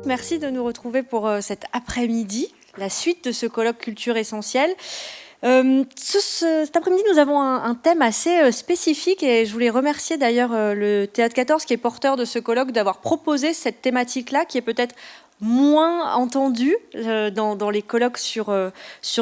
Merci de nous retrouver pour cet après-midi, la suite de ce colloque Culture Essentielle. Cet après-midi, nous avons un thème assez spécifique et je voulais remercier d'ailleurs le Théâtre 14 qui est porteur de ce colloque d'avoir proposé cette thématique-là qui est peut-être moins entendue dans les colloques sur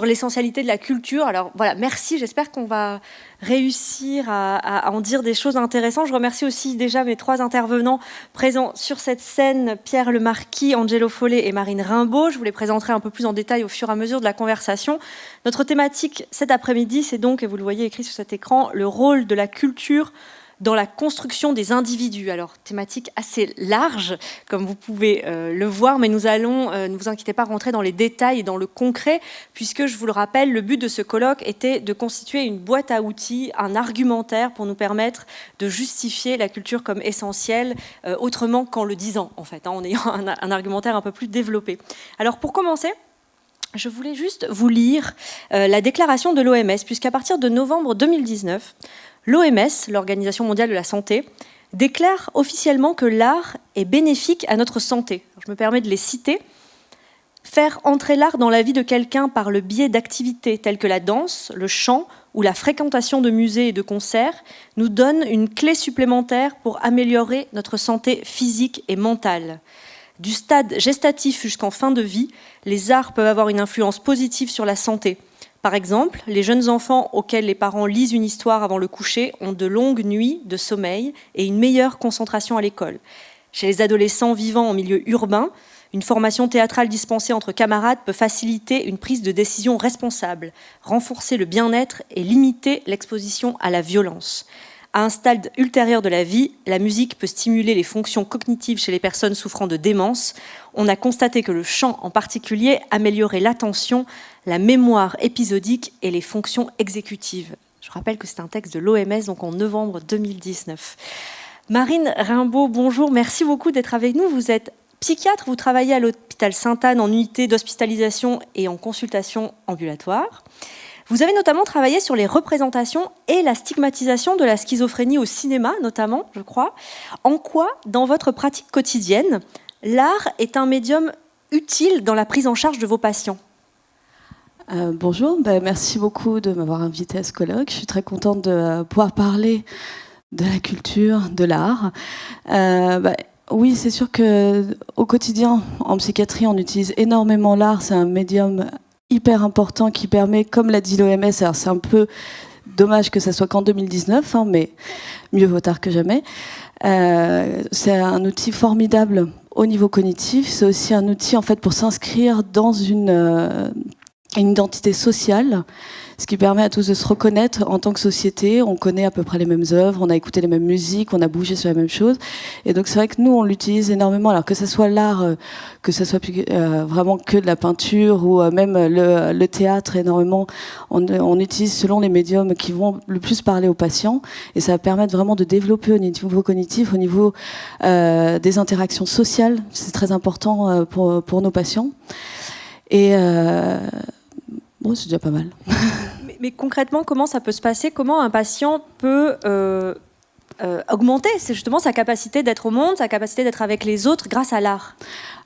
l'essentialité de la culture. Alors voilà, merci, j'espère qu'on va réussir à en dire des choses intéressantes. Je remercie aussi déjà mes 3 intervenants présents sur cette scène, Pierre Lemarquis, Angelo Follet et Marine Rimbaud. Je vous les présenterai un peu plus en détail au fur et à mesure de la conversation. Notre thématique cet après-midi, c'est donc, et vous le voyez écrit sur cet écran, le rôle de la culture dans la construction des individus. Alors, thématique assez large, comme vous pouvez le voir, mais nous allons, ne vous inquiétez pas, rentrer dans les détails et dans le concret, puisque, je vous le rappelle, le but de ce colloque était de constituer une boîte à outils, un argumentaire pour nous permettre de justifier la culture comme essentielle, autrement qu'en le disant, en fait, en ayant un argumentaire un peu plus développé. Alors, pour commencer, je voulais juste vous lire la déclaration de l'OMS, puisqu'à partir de novembre 2019, l'OMS, l'Organisation mondiale de la santé, déclare officiellement que l'art est bénéfique à notre santé. Je me permets de les citer. Faire entrer l'art dans la vie de quelqu'un par le biais d'activités telles que la danse, le chant ou la fréquentation de musées et de concerts nous donne une clé supplémentaire pour améliorer notre santé physique et mentale. Du stade gestatif jusqu'en fin de vie, les arts peuvent avoir une influence positive sur la santé. Par exemple, les jeunes enfants auxquels les parents lisent une histoire avant le coucher ont de longues nuits de sommeil et une meilleure concentration à l'école. Chez les adolescents vivant en milieu urbain, une formation théâtrale dispensée entre camarades peut faciliter une prise de décision responsable, renforcer le bien-être et limiter l'exposition à la violence. À un stade ultérieur de la vie, la musique peut stimuler les fonctions cognitives chez les personnes souffrant de démence. On a constaté que le chant en particulier améliorait l'attention, la mémoire épisodique et les fonctions exécutives. Je rappelle que c'est un texte de l'OMS, donc en novembre 2019. Marine Rimbaud, bonjour, merci beaucoup d'être avec nous. Vous êtes psychiatre, vous travaillez à l'hôpital Sainte-Anne en unité d'hospitalisation et en consultation ambulatoire. Vous avez notamment travaillé sur les représentations et la stigmatisation de la schizophrénie au cinéma, notamment, je crois. En quoi, dans votre pratique quotidienne, l'art est un médium utile dans la prise en charge de vos patients ? Bonjour, merci beaucoup de m'avoir invitée à ce colloque. Je suis très contente de pouvoir parler de la culture, de l'art. Oui, c'est sûr qu'au quotidien, en psychiatrie, on utilise énormément l'art. C'est un médium hyper important qui permet, comme l'a dit l'OMS, alors c'est un peu dommage que ça soit qu'en 2019, mais mieux vaut tard que jamais. C'est un outil formidable au niveau cognitif. C'est aussi un outil en fait pour s'inscrire dans une identité sociale, ce qui permet à tous de se reconnaître en tant que société. On connaît à peu près les mêmes œuvres, on a écouté les mêmes musiques, on a bougé sur la même chose. Et donc c'est vrai que nous, on l'utilise énormément. Alors que ce soit l'art, que ce soit vraiment que de la peinture ou même le théâtre, énormément, on utilise selon les médiums qui vont le plus parler aux patients. Et ça va permettre vraiment de développer au niveau cognitif, au niveau des interactions sociales. C'est très important pour nos patients. Et bon, c'est déjà pas mal. Mais concrètement, comment ça peut se passer ? Comment un patient peut augmenter justement sa capacité d'être au monde, sa capacité d'être avec les autres grâce à l'art ?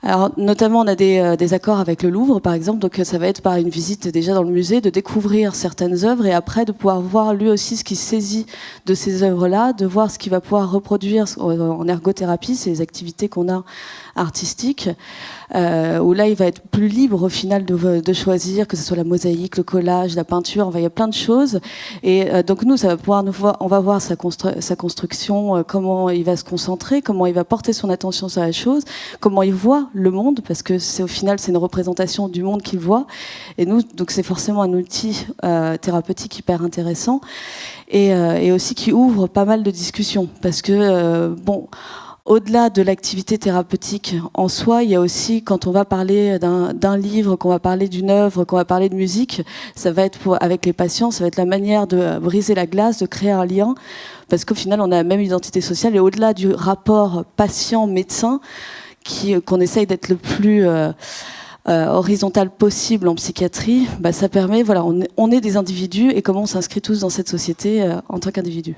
Alors, notamment, on a des accords avec le Louvre, par exemple. Donc, ça va être par une visite déjà dans le musée, de découvrir certaines œuvres et après de pouvoir voir lui aussi ce qui saisit de ces œuvres-là, de voir ce qu'il va pouvoir reproduire en ergothérapie, c'est les activités qu'on a artistiques, où là, il va être plus libre au final de choisir, que ce soit la mosaïque, le collage, la peinture, il y a plein de choses. Et donc, nous, ça va pouvoir on va voir sa construction, comment il va se concentrer, comment il va porter son attention sur la chose, comment il voit le monde, parce que au final, c'est une représentation du monde qu'il voit. Et nous, donc, c'est forcément un outil thérapeutique hyper intéressant et aussi qui ouvre pas mal de discussions. Parce que, au-delà de l'activité thérapeutique en soi, il y a aussi, quand on va parler d'un livre, qu'on va parler d'une œuvre, qu'on va parler de musique, ça va être avec les patients, ça va être la manière de briser la glace, de créer un lien, parce qu'au final, on a la même identité sociale, et au-delà du rapport patient-médecin, qu'on essaye d'être le plus horizontale possible en psychiatrie, ça permet, voilà, on est des individus et comment on s'inscrit tous dans cette société en tant qu'individus.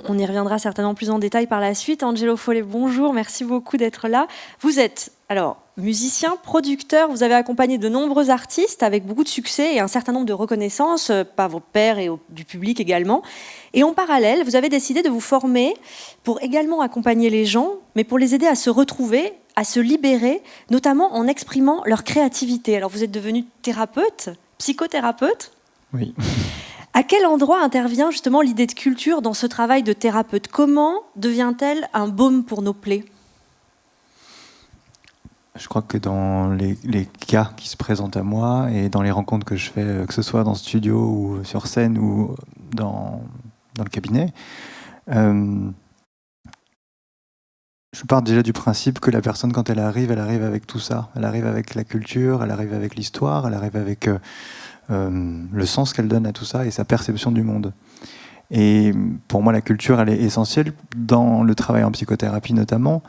On y reviendra certainement plus en détail par la suite. Angelo Follet, bonjour, merci beaucoup d'être là. Vous êtes alors musicien, producteur, vous avez accompagné de nombreux artistes avec beaucoup de succès et un certain nombre de reconnaissances par vos pairs et du public également. Et en parallèle, vous avez décidé de vous former pour également accompagner les gens, mais pour les aider à se retrouver, à se libérer, notamment en exprimant leur créativité. Alors vous êtes devenu thérapeute, psychothérapeute ? Oui. À quel endroit intervient justement l'idée de culture dans ce travail de thérapeute ? Comment devient-elle un baume pour nos plaies ? Je crois que dans les cas qui se présentent à moi et dans les rencontres que je fais, que ce soit dans le studio ou sur scène ou dans le cabinet, je pars déjà du principe que la personne, quand elle arrive avec tout ça. Elle arrive avec la culture, elle arrive avec l'histoire, elle arrive avec le sens qu'elle donne à tout ça et sa perception du monde. Et pour moi, la culture, elle est essentielle dans le travail en psychothérapie notamment,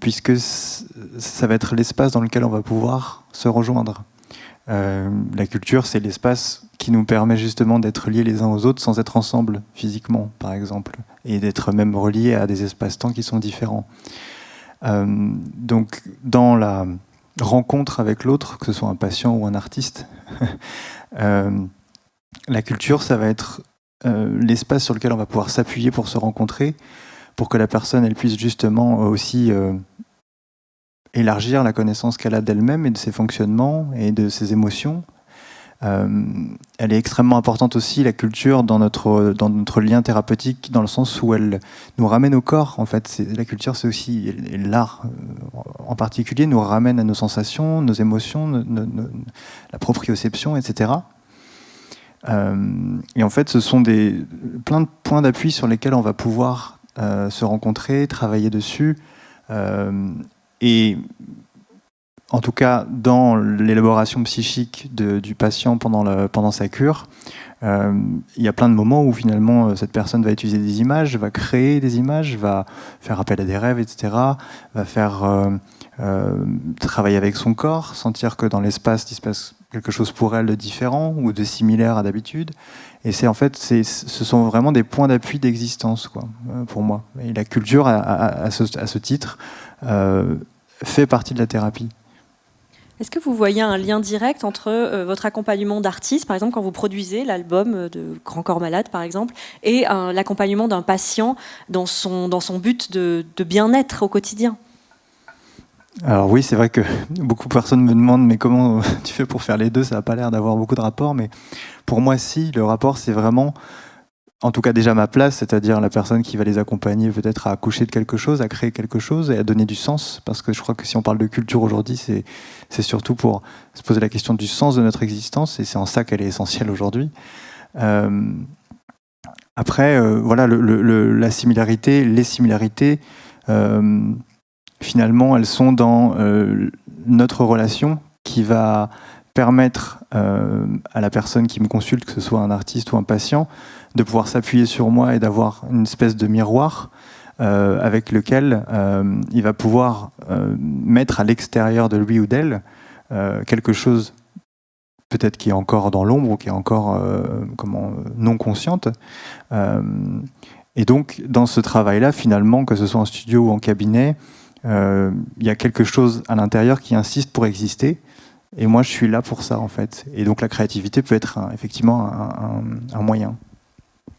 puisque ça va être l'espace dans lequel on va pouvoir se rejoindre. La culture, c'est l'espace qui nous permet justement d'être liés les uns aux autres sans être ensemble physiquement, par exemple, et d'être même reliés à des espaces-temps qui sont différents. Donc, dans la rencontre avec l'autre, que ce soit un patient ou un artiste, la culture, ça va être l'espace sur lequel on va pouvoir s'appuyer pour se rencontrer, pour que la personne elle puisse justement aussi élargir la connaissance qu'elle a d'elle-même et de ses fonctionnements et de ses émotions. Elle est extrêmement importante aussi, la culture, dans notre lien thérapeutique, dans le sens où elle nous ramène au corps. En fait, la culture, c'est aussi, et l'art en particulier, nous ramène à nos sensations, nos émotions, la proprioception, etc. Et en fait, ce sont plein de points d'appui sur lesquels on va pouvoir se rencontrer, travailler dessus. Et en tout cas, dans l'élaboration psychique du patient pendant sa cure, il y a plein de moments où finalement cette personne va utiliser des images, va créer des images, va faire appel à des rêves, etc., va faire travailler avec son corps, sentir que dans l'espace, il se passe quelque chose pour elle de différent ou de similaire à d'habitude. Et ce sont vraiment des points d'appui d'existence, quoi, pour moi. Et la culture, à ce titre, fait partie de la thérapie. Est-ce que vous voyez un lien direct entre votre accompagnement d'artiste, par exemple quand vous produisez l'album de Grand Corps Malade, par exemple, et l'accompagnement d'un patient dans son but de bien-être au quotidien ? Alors oui, c'est vrai que beaucoup de personnes me demandent mais comment tu fais pour faire les deux ? Ça n'a pas l'air d'avoir beaucoup de rapport, mais pour moi si, le rapport c'est vraiment, en tout cas déjà ma place, c'est-à-dire la personne qui va les accompagner peut-être à accoucher de quelque chose, à créer quelque chose et à donner du sens, parce que je crois que si on parle de culture aujourd'hui, c'est surtout pour se poser la question du sens de notre existence, et c'est en ça qu'elle est essentielle aujourd'hui. Après, voilà, la similarité, les similarités, finalement, elles sont dans notre relation qui va permettre à la personne qui me consulte, que ce soit un artiste ou un patient, de pouvoir s'appuyer sur moi et d'avoir une espèce de miroir avec lequel il va pouvoir mettre à l'extérieur de lui ou d'elle quelque chose peut-être qui est encore dans l'ombre ou qui est encore non consciente. Et donc, dans ce travail-là, finalement, que ce soit en studio ou en cabinet, il y a quelque chose à l'intérieur qui insiste pour exister. Et moi, je suis là pour ça, en fait. Et donc, la créativité peut être effectivement un moyen.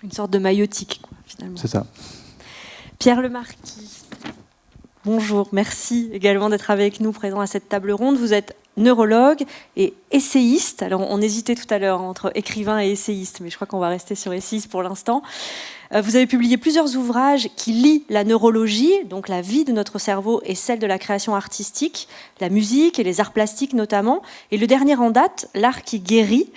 Une sorte de maïeutique, quoi, finalement. C'est ça. Pierre Lemarquis, bonjour, merci également d'être avec nous, présent à cette table ronde. Vous êtes neurologue et essayiste. Alors, on hésitait tout à l'heure entre écrivain et essayiste, mais je crois qu'on va rester sur essayiste pour l'instant. Vous avez publié plusieurs ouvrages qui lient la neurologie, donc la vie de notre cerveau et celle de la création artistique, la musique et les arts plastiques notamment. Et le dernier en date, L'art qui guérit,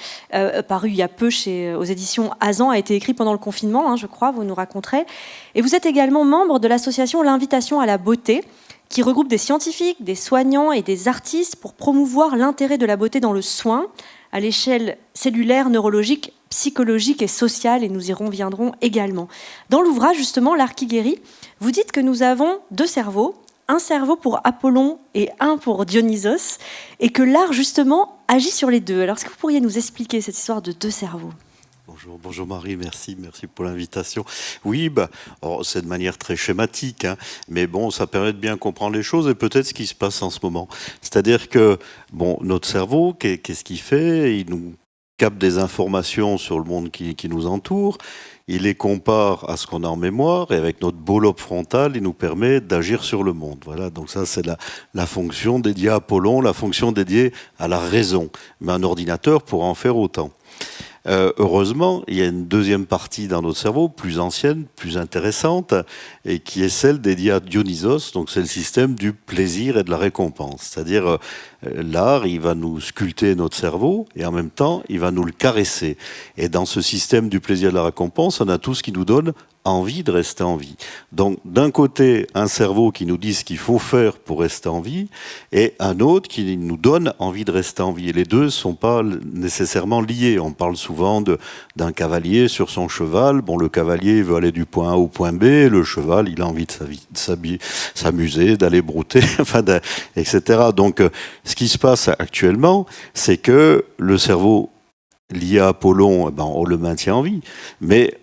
paru il y a peu aux éditions Azan, a été écrit pendant le confinement, je crois, vous nous raconterez. Et vous êtes également membre de l'association L'Invitation à la beauté, qui regroupe des scientifiques, des soignants et des artistes pour promouvoir l'intérêt de la beauté dans le soin, à l'échelle cellulaire, neurologique, psychologique et sociale, et nous y reviendrons également. Dans l'ouvrage, justement, L'art qui guérit, vous dites que nous avons deux cerveaux, un cerveau pour Apollon et un pour Dionysos, et que l'art, justement, agit sur les deux. Alors, est-ce que vous pourriez nous expliquer cette histoire de deux cerveaux ? Bonjour Marie, merci pour l'invitation. Oui, c'est de manière très schématique, hein, mais bon, ça permet de bien comprendre les choses et peut-être ce qui se passe en ce moment. C'est-à-dire que, notre cerveau, qu'est-ce qu'il fait ? Il nous capte des informations sur le monde qui nous entoure, il les compare à ce qu'on a en mémoire et avec notre beau lobe frontal, il nous permet d'agir sur le monde. Voilà, donc ça c'est la fonction dédiée à Apollon, la fonction dédiée à la raison. Mais un ordinateur pourra en faire autant. Heureusement, il y a une deuxième partie dans notre cerveau, plus ancienne, plus intéressante, et qui est celle dédiée à Dionysos, donc c'est le système du plaisir et de la récompense. C'est-à-dire, l'art, il va nous sculpter notre cerveau, et en même temps, il va nous le caresser. Et dans ce système du plaisir et de la récompense, on a tout ce qui nous donne envie de rester en vie. Donc, d'un côté, un cerveau qui nous dit ce qu'il faut faire pour rester en vie, et un autre qui nous donne envie de rester en vie. Et les deux ne sont pas nécessairement liés. On parle souvent d'un cavalier sur son cheval. Le cavalier veut aller du point A au point B, le cheval, il a envie de s'amuser, d'aller brouter, etc. Donc, ce qui se passe actuellement, c'est que le cerveau lié à Apollon, on le maintient en vie, mais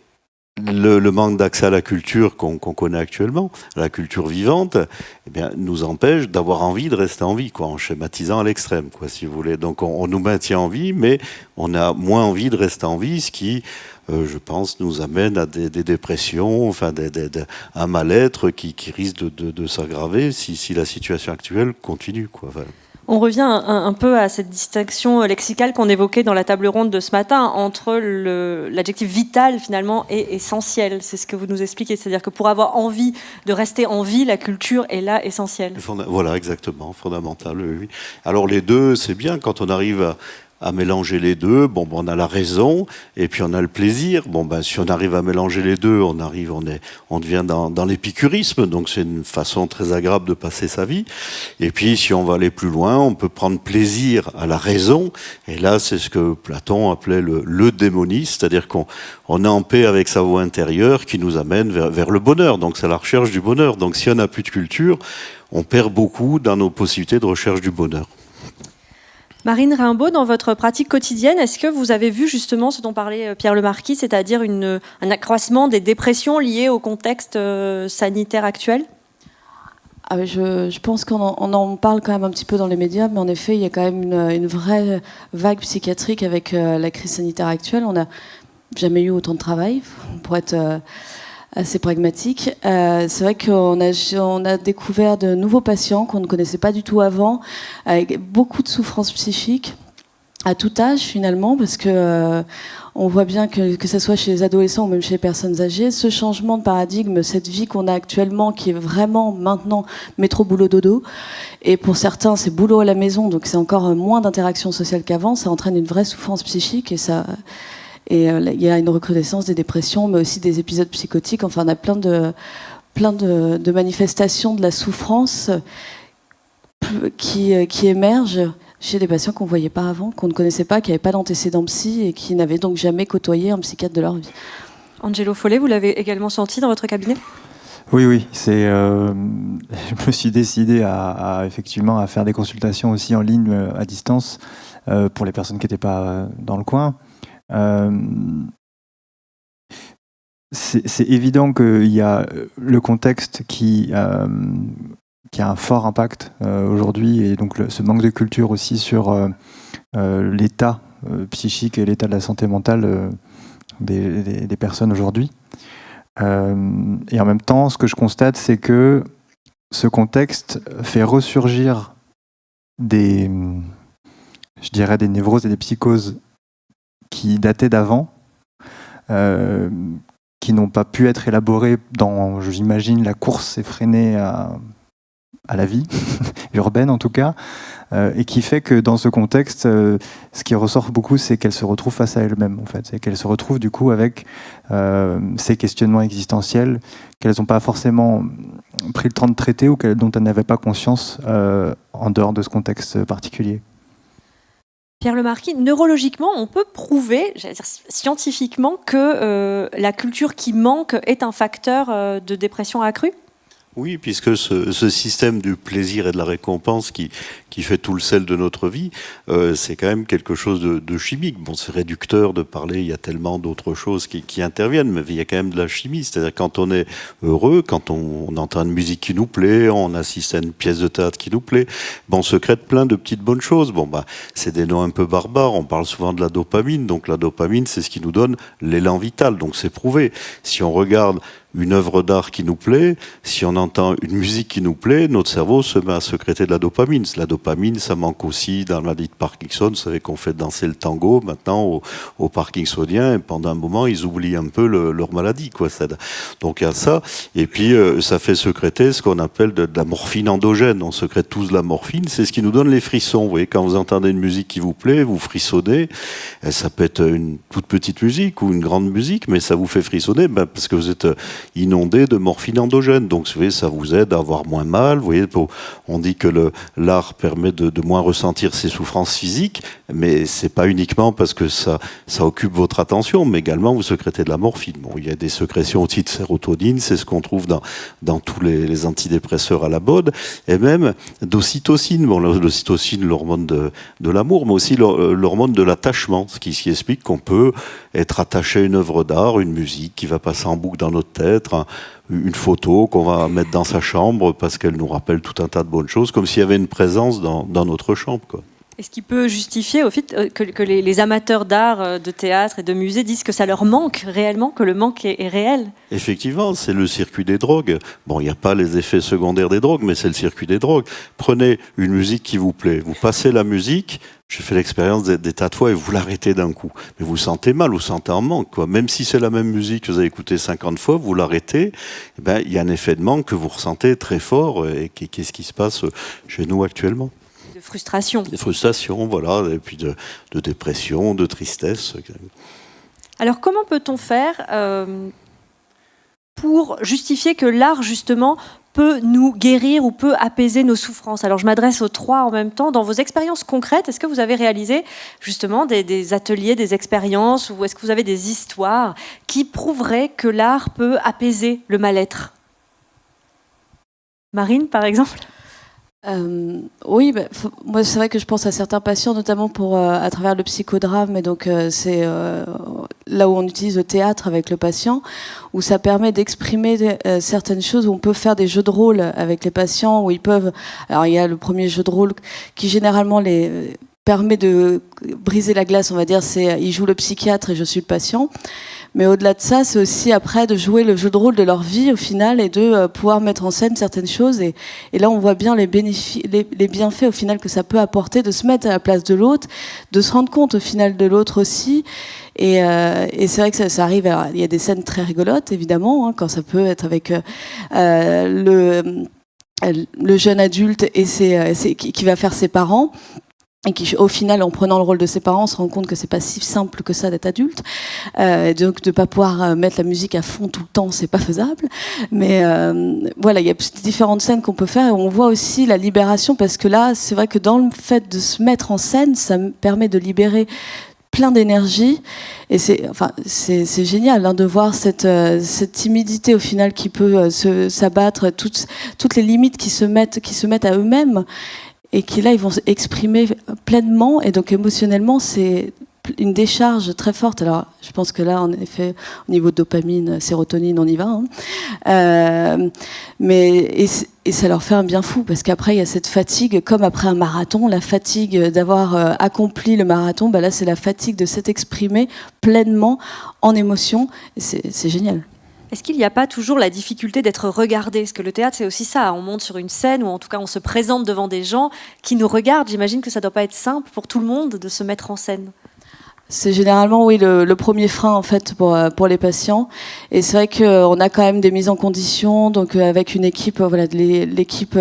le manque d'accès à la culture qu'on connaît actuellement, la culture vivante, nous empêche d'avoir envie de rester en vie, en schématisant à l'extrême, si vous voulez. Donc on nous maintient en vie, mais on a moins envie de rester en vie, ce qui, je pense, nous amène à des dépressions, un mal-être qui risque de s'aggraver si la situation actuelle continue, Voilà. On revient un peu à cette distinction lexicale qu'on évoquait dans la table ronde de ce matin entre l'adjectif vital finalement et essentiel. C'est ce que vous nous expliquez, c'est-à-dire que pour avoir envie de rester en vie, la culture est là essentielle. Voilà, exactement, fondamental. Oui. Alors les deux, c'est bien quand on arrive à mélanger les deux. On a la raison et puis on a le plaisir. Si on arrive à mélanger les deux, on devient dans l'épicurisme. Donc c'est une façon très agréable de passer sa vie. Et puis si on va aller plus loin, on peut prendre plaisir à la raison. Et là, c'est ce que Platon appelait le démonisme, c'est-à-dire qu'on est en paix avec sa voix intérieure qui nous amène vers le bonheur. Donc c'est la recherche du bonheur. Donc si on n'a plus de culture, on perd beaucoup dans nos possibilités de recherche du bonheur. Marine Rimbaud, dans votre pratique quotidienne, est-ce que vous avez vu justement ce dont parlait Pierre Lemarquis, c'est-à-dire un accroissement des dépressions liées au contexte sanitaire actuel ? Je pense qu'on en parle quand même un petit peu dans les médias, mais en effet, il y a quand même une vraie vague psychiatrique avec la crise sanitaire actuelle. On n'a jamais eu autant de travail, pour être assez pragmatique. C'est vrai qu'on a découvert de nouveaux patients qu'on ne connaissait pas du tout avant, avec beaucoup de souffrances psychiques, à tout âge finalement, parce que on voit bien que ce soit chez les adolescents ou même chez les personnes âgées, ce changement de paradigme, cette vie qu'on a actuellement, qui est vraiment maintenant métro, boulot, dodo, et pour certains c'est boulot à la maison, donc c'est encore moins d'interaction sociale qu'avant, ça entraîne une vraie souffrance psychique et il y a une recrudescence des dépressions, mais aussi des épisodes psychotiques. Enfin, on a plein de manifestations de la souffrance qui émergent chez des patients qu'on ne voyait pas avant, qu'on ne connaissait pas, qui n'avaient pas d'antécédents psy et qui n'avaient donc jamais côtoyé un psychiatre de leur vie. Angelo Follet, vous l'avez également senti dans votre cabinet ? Oui. Je me suis décidé effectivement à faire des consultations aussi en ligne, à distance, pour les personnes qui n'étaient pas dans le coin. C'est évident qu'il y a le contexte qui a un fort impact aujourd'hui, et donc ce manque de culture aussi sur l'état psychique et l'état de la santé mentale des personnes aujourd'hui. Et en même temps, ce que je constate, c'est que ce contexte fait ressurgir des névroses et des psychoses qui dataient d'avant, qui n'ont pas pu être élaborées dans, j'imagine, la course effrénée à la vie urbaine en tout cas, et qui fait que dans ce contexte, ce qui ressort beaucoup, c'est qu'elle se retrouve face à elle-même en fait, c'est qu'elle se retrouve du coup avec ces questionnements existentiels qu'elles n'ont pas forcément pris le temps de traiter ou dont elles n'avaient pas conscience en dehors de ce contexte particulier. Pierre Lemarquis, neurologiquement, on peut prouver, scientifiquement, que la culture qui manque est un facteur de dépression accrue ? Oui, puisque ce système du plaisir et de la récompense qui fait tout le sel de notre vie, c'est quand même quelque chose de chimique. Bon, c'est réducteur de parler, il y a tellement d'autres choses qui interviennent, mais il y a quand même de la chimie. C'est-à-dire quand on est heureux, quand on entend une musique qui nous plaît, on assiste à une pièce de théâtre qui nous plaît, on secrète plein de petites bonnes choses. Bon, c'est des noms un peu barbares, on parle souvent de la dopamine. Donc la dopamine, c'est ce qui nous donne l'élan vital, donc c'est prouvé. Si on regarde une œuvre d'art qui nous plaît, si on entend une musique qui nous plaît, notre cerveau se met à sécréter de la dopamine. La dopamine, ça manque aussi dans la maladie de Parkinson. Vous savez qu'on fait danser le tango maintenant aux Parkinsoniens, et pendant un moment, ils oublient un peu leur maladie, quoi. Donc il y a ça. Et puis, ça fait sécréter ce qu'on appelle de la morphine endogène. On sécrète tous de la morphine. C'est ce qui nous donne les frissons. Vous voyez, quand vous entendez une musique qui vous plaît, vous frissonnez. Ça peut être une toute petite musique ou une grande musique, mais ça vous fait frissonner parce que vous êtes inondé de morphine endogène. Donc, vous voyez, ça vous aide à avoir moins mal. Vous voyez, on dit que l'art permet de moins ressentir ses souffrances physiques, mais c'est pas uniquement parce que ça occupe votre attention, mais également vous sécrétez de la morphine. Bon, il y a des sécrétions aussi de sérotonine, c'est ce qu'on trouve dans tous les antidépresseurs à la mode, et même d'ocytocine. Bon, l'ocytocine, l'hormone de l'amour, mais aussi l'hormone de l'attachement, ce qui explique qu'on peut être attaché à une œuvre d'art, une musique qui va passer en boucle dans notre tête, une photo qu'on va mettre dans sa chambre parce qu'elle nous rappelle tout un tas de bonnes choses, comme s'il y avait une présence dans notre chambre, quoi. Et ce qui peut justifier au fait que les amateurs d'art, de théâtre et de musée disent que ça leur manque réellement, que le manque est réel. Effectivement, c'est le circuit des drogues. Bon, il n'y a pas les effets secondaires des drogues, mais c'est le circuit des drogues. Prenez une musique qui vous plaît, vous passez la musique, j'ai fait l'expérience des tas de fois, et vous l'arrêtez d'un coup. Mais vous sentez mal, vous sentez en manque, quoi. Même si c'est la même musique que vous avez écoutée 50 fois, vous l'arrêtez, il y a un effet de manque que vous ressentez très fort. Et qu'est-ce qui se passe chez nous actuellement ? De frustration. Des frustrations, voilà, et puis de dépression, de tristesse. Alors comment peut-on faire pour justifier que l'art, justement, peut nous guérir ou peut apaiser nos souffrances? Alors je m'adresse aux trois en même temps. Dans vos expériences concrètes, est-ce que vous avez réalisé justement des ateliers, des expériences, ou est-ce que vous avez des histoires qui prouveraient que l'art peut apaiser le mal-être? Marine, par exemple? Oui, moi c'est vrai que je pense à certains patients, notamment à travers le psychodrame, et donc c'est là où on utilise le théâtre avec le patient, où ça permet d'exprimer certaines choses, où on peut faire des jeux de rôle avec les patients, où ils peuvent... Alors il y a le premier jeu de rôle qui généralement permet de briser la glace, on va dire, c'est ils jouent le psychiatre et je suis le patient. Mais au-delà de ça, c'est aussi après de jouer le jeu de rôle de leur vie au final et de pouvoir mettre en scène certaines choses. Et là, on voit bien les bienfaits au final que ça peut apporter, de se mettre à la place de l'autre, de se rendre compte au final de l'autre aussi. Et c'est vrai que ça arrive. Alors, il y a des scènes très rigolotes, évidemment, hein, quand ça peut être avec le jeune adulte et qui va faire ses parents. Et qui, au final, en prenant le rôle de ses parents, se rend compte que c'est pas si simple que ça d'être adulte. Donc, de pas pouvoir mettre la musique à fond tout le temps, c'est pas faisable. Mais voilà, il y a différentes scènes qu'on peut faire. Et on voit aussi la libération, parce que là, c'est vrai que dans le fait de se mettre en scène, ça me permet de libérer plein d'énergie. Et c'est génial hein, de voir cette timidité au final qui peut s'abattre, toutes les limites qui se mettent à eux-mêmes. Et qui là, ils vont s'exprimer pleinement. Et donc émotionnellement, c'est une décharge très forte. Alors, je pense que là, en effet, au niveau de dopamine, sérotonine, on y va. Hein. Et ça leur fait un bien fou, parce qu'après, il y a cette fatigue, comme après un marathon, la fatigue d'avoir accompli le marathon, là, c'est la fatigue de s'être exprimé pleinement en émotion. Et c'est génial. Est-ce qu'il n'y a pas toujours la difficulté d'être regardé? Parce que le théâtre, c'est aussi ça. On monte sur une scène, ou en tout cas, on se présente devant des gens qui nous regardent. J'imagine que ça ne doit pas être simple pour tout le monde de se mettre en scène. C'est généralement, oui, le premier frein, en fait, pour les patients. Et c'est vrai qu'on a quand même des mises en condition, donc avec une équipe, voilà, l'équipe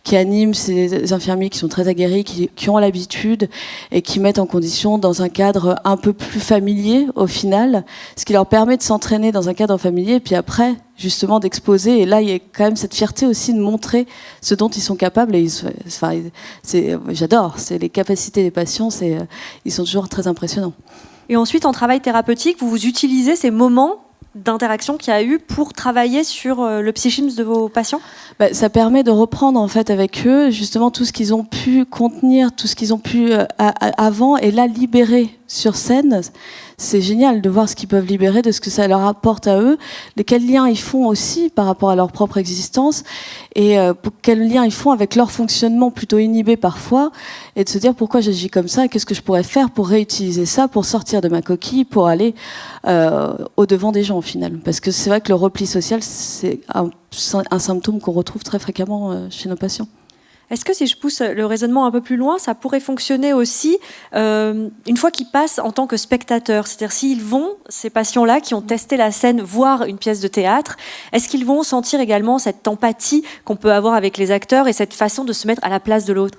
qui anime, c'est des infirmiers qui sont très aguerris, qui ont l'habitude et qui mettent en condition dans un cadre un peu plus familier, au final, ce qui leur permet de s'entraîner dans un cadre familier, et puis après, justement, d'exposer. Et là, il y a quand même cette fierté aussi de montrer ce dont ils sont capables. Et j'adore. C'est les capacités des patients, ils sont toujours très impressionnants. Et ensuite, en travail thérapeutique, vous utilisez ces moments d'interaction qu'il y a eu pour travailler sur le psychisme de vos patients ? Ça permet de reprendre en fait avec eux justement tout ce qu'ils ont pu contenir, tout ce qu'ils ont pu avant, et là libérer sur scène. C'est génial de voir ce qu'ils peuvent libérer, de ce que ça leur apporte à eux, de quels liens ils font aussi par rapport à leur propre existence, et quels liens ils font avec leur fonctionnement plutôt inhibé parfois, et de se dire pourquoi j'agis comme ça, et qu'est-ce que je pourrais faire pour réutiliser ça, pour sortir de ma coquille, pour aller au-devant des gens au final. Parce que c'est vrai que le repli social, c'est un symptôme qu'on retrouve très fréquemment chez nos patients. Est-ce que si je pousse le raisonnement un peu plus loin, ça pourrait fonctionner aussi une fois qu'ils passent en tant que spectateurs ? C'est-à-dire s'ils vont, ces patients-là qui ont testé la scène, voir une pièce de théâtre, est-ce qu'ils vont sentir également cette empathie qu'on peut avoir avec les acteurs et cette façon de se mettre à la place de l'autre ?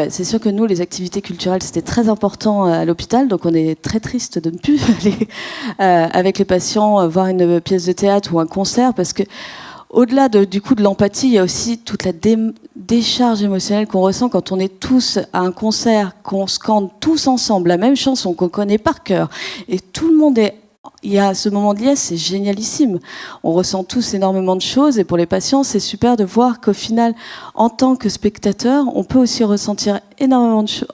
C'est sûr que nous, les activités culturelles, c'était très important à l'hôpital, donc on est très triste de ne plus aller avec les patients voir une pièce de théâtre ou un concert, parce que au-delà de l'empathie, il y a aussi toute la décharge émotionnelle qu'on ressent quand on est tous à un concert, qu'on scande tous ensemble la même chanson qu'on connaît par cœur, et tout le monde il y a ce moment de liesse, c'est génialissime. On ressent tous énormément de choses, et pour les patients, c'est super de voir qu'au final, en tant que spectateur, on peut aussi ressentir énormément de choses,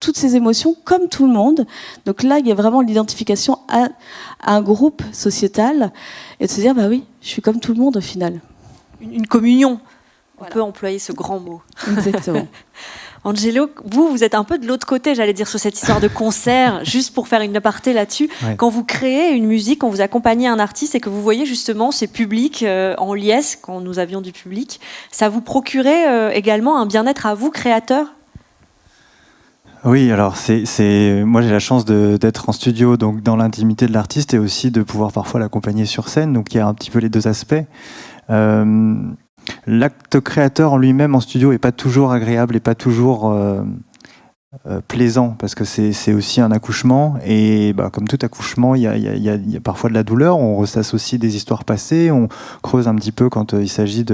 toutes ces émotions, comme tout le monde. Donc là, il y a vraiment l'identification à un groupe sociétal, et de se dire, oui, je suis comme tout le monde au final. Une communion, on peut employer ce grand mot. Exactement. Angelo, vous êtes un peu de l'autre côté, j'allais dire, sur cette histoire de concert, juste pour faire une aparté là-dessus. Ouais. Quand vous créez une musique, quand vous accompagnez un artiste et que vous voyez justement ces publics en liesse, quand nous avions du public, ça vous procurait également un bien-être à vous, créateur ? Oui, alors moi j'ai la chance d'être en studio, donc dans l'intimité de l'artiste, et aussi de pouvoir parfois l'accompagner sur scène, donc il y a un petit peu les deux aspects. L'acte créateur en lui-même en studio est pas toujours agréable et pas toujours plaisant, parce que c'est aussi un accouchement, et comme tout accouchement, il y a parfois de la douleur, on ressasse aussi des histoires passées, on creuse un petit peu quand il s'agit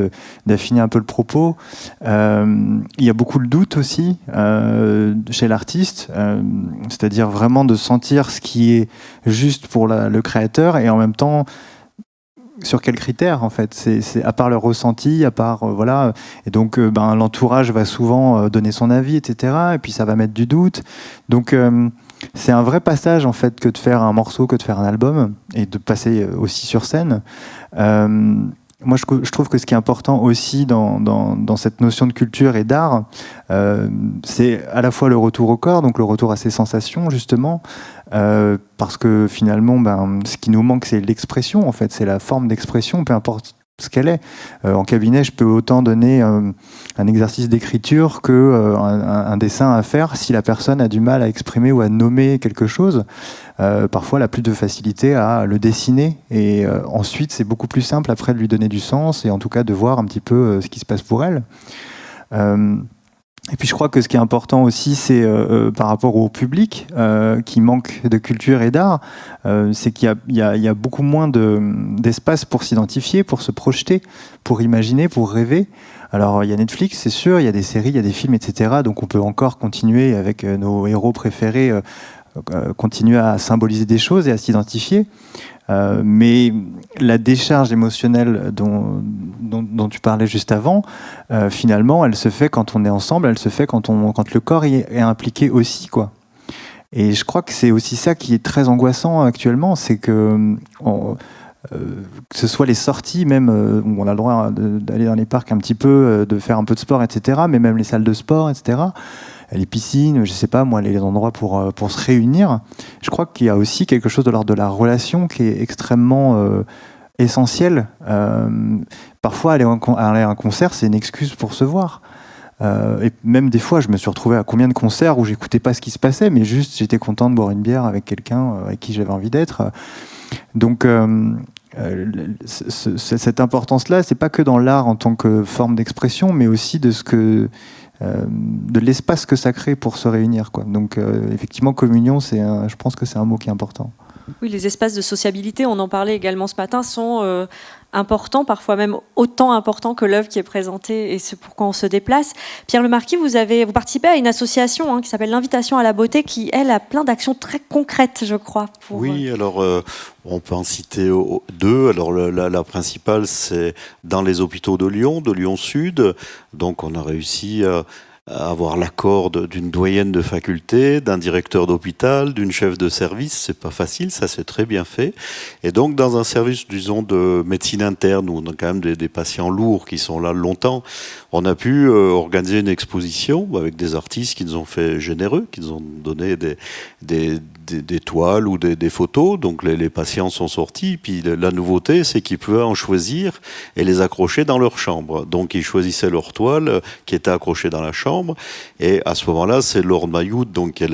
d'affiner un peu le propos. Il y a beaucoup de doutes aussi chez l'artiste, c'est-à-dire vraiment de sentir ce qui est juste pour le créateur, et en même temps sur quels critères en fait, c'est à part le ressenti, à part voilà, et donc l'entourage va souvent donner son avis, etc. Et puis ça va mettre du doute. Donc c'est un vrai passage en fait que de faire un morceau, que de faire un album, et de passer aussi sur scène. Moi, je trouve que ce qui est important aussi dans cette notion de culture et d'art, c'est à la fois le retour au corps, donc le retour à ses sensations, justement, parce que finalement, ce qui nous manque, c'est l'expression, en fait, c'est la forme d'expression, peu importe ce qu'elle est. En cabinet, je peux autant donner un exercice d'écriture qu'un dessin à faire si la personne a du mal à exprimer ou à nommer quelque chose. Parfois, elle a plus de facilité à le dessiner, et ensuite, c'est beaucoup plus simple après de lui donner du sens, et en tout cas de voir un petit peu ce qui se passe pour elle. Et puis je crois que ce qui est important aussi, c'est par rapport au public qui manque de culture et d'art, c'est qu'il y a beaucoup moins d'espace pour s'identifier, pour se projeter, pour imaginer, pour rêver. Alors il y a Netflix, c'est sûr, il y a des séries, il y a des films, etc. Donc on peut encore continuer avec nos héros préférés, continuer à symboliser des choses et à s'identifier. Mais la décharge émotionnelle dont tu parlais juste avant, finalement, elle se fait quand on est ensemble, elle se fait quand le corps est impliqué aussi, quoi. Et je crois que c'est aussi ça qui est très angoissant actuellement, c'est que ce soit les sorties, même où on a le droit d'aller dans les parcs un petit peu, de faire un peu de sport, etc., mais même les salles de sport, etc., les piscines, je sais pas moi, les endroits pour se réunir. Je crois qu'il y a aussi quelque chose de l'ordre de la relation qui est extrêmement essentiel. Parfois, aller à un concert, c'est une excuse pour se voir. Et même des fois, je me suis retrouvé à combien de concerts où j'écoutais pas ce qui se passait, mais juste j'étais content de boire une bière avec quelqu'un avec qui j'avais envie d'être. Donc cette importance-là, c'est pas que dans l'art en tant que forme d'expression, mais aussi de l'espace que ça crée pour se réunir, quoi. Donc effectivement, communion, je pense que c'est un mot qui est important. Oui, les espaces de sociabilité, on en parlait également ce matin, sont importants, parfois même autant importants que l'œuvre qui est présentée, et c'est pourquoi on se déplace. Pierre Lemarquis, vous participez à une association qui s'appelle l'Invitation à la beauté, qui, elle, a plein d'actions très concrètes, je crois. Oui, alors on peut en citer deux. Alors la principale, c'est dans les hôpitaux de Lyon Sud. Donc on a réussi à avoir l'accord d'une doyenne de faculté, d'un directeur d'hôpital, d'une chef de service. C'est pas facile, ça c'est très bien fait. Et donc dans un service, disons, de médecine interne, où on a quand même des patients lourds qui sont là longtemps, on a pu organiser une exposition avec des artistes qui nous ont fait généreux, qui nous ont donné des toiles ou des photos. Donc les patients sont sortis. Puis la nouveauté, c'est qu'ils pouvaient en choisir et les accrocher dans leur chambre. Donc ils choisissaient leur toile qui était accrochée dans la chambre. Et à ce moment-là, c'est Laure Mayoud, donc qui est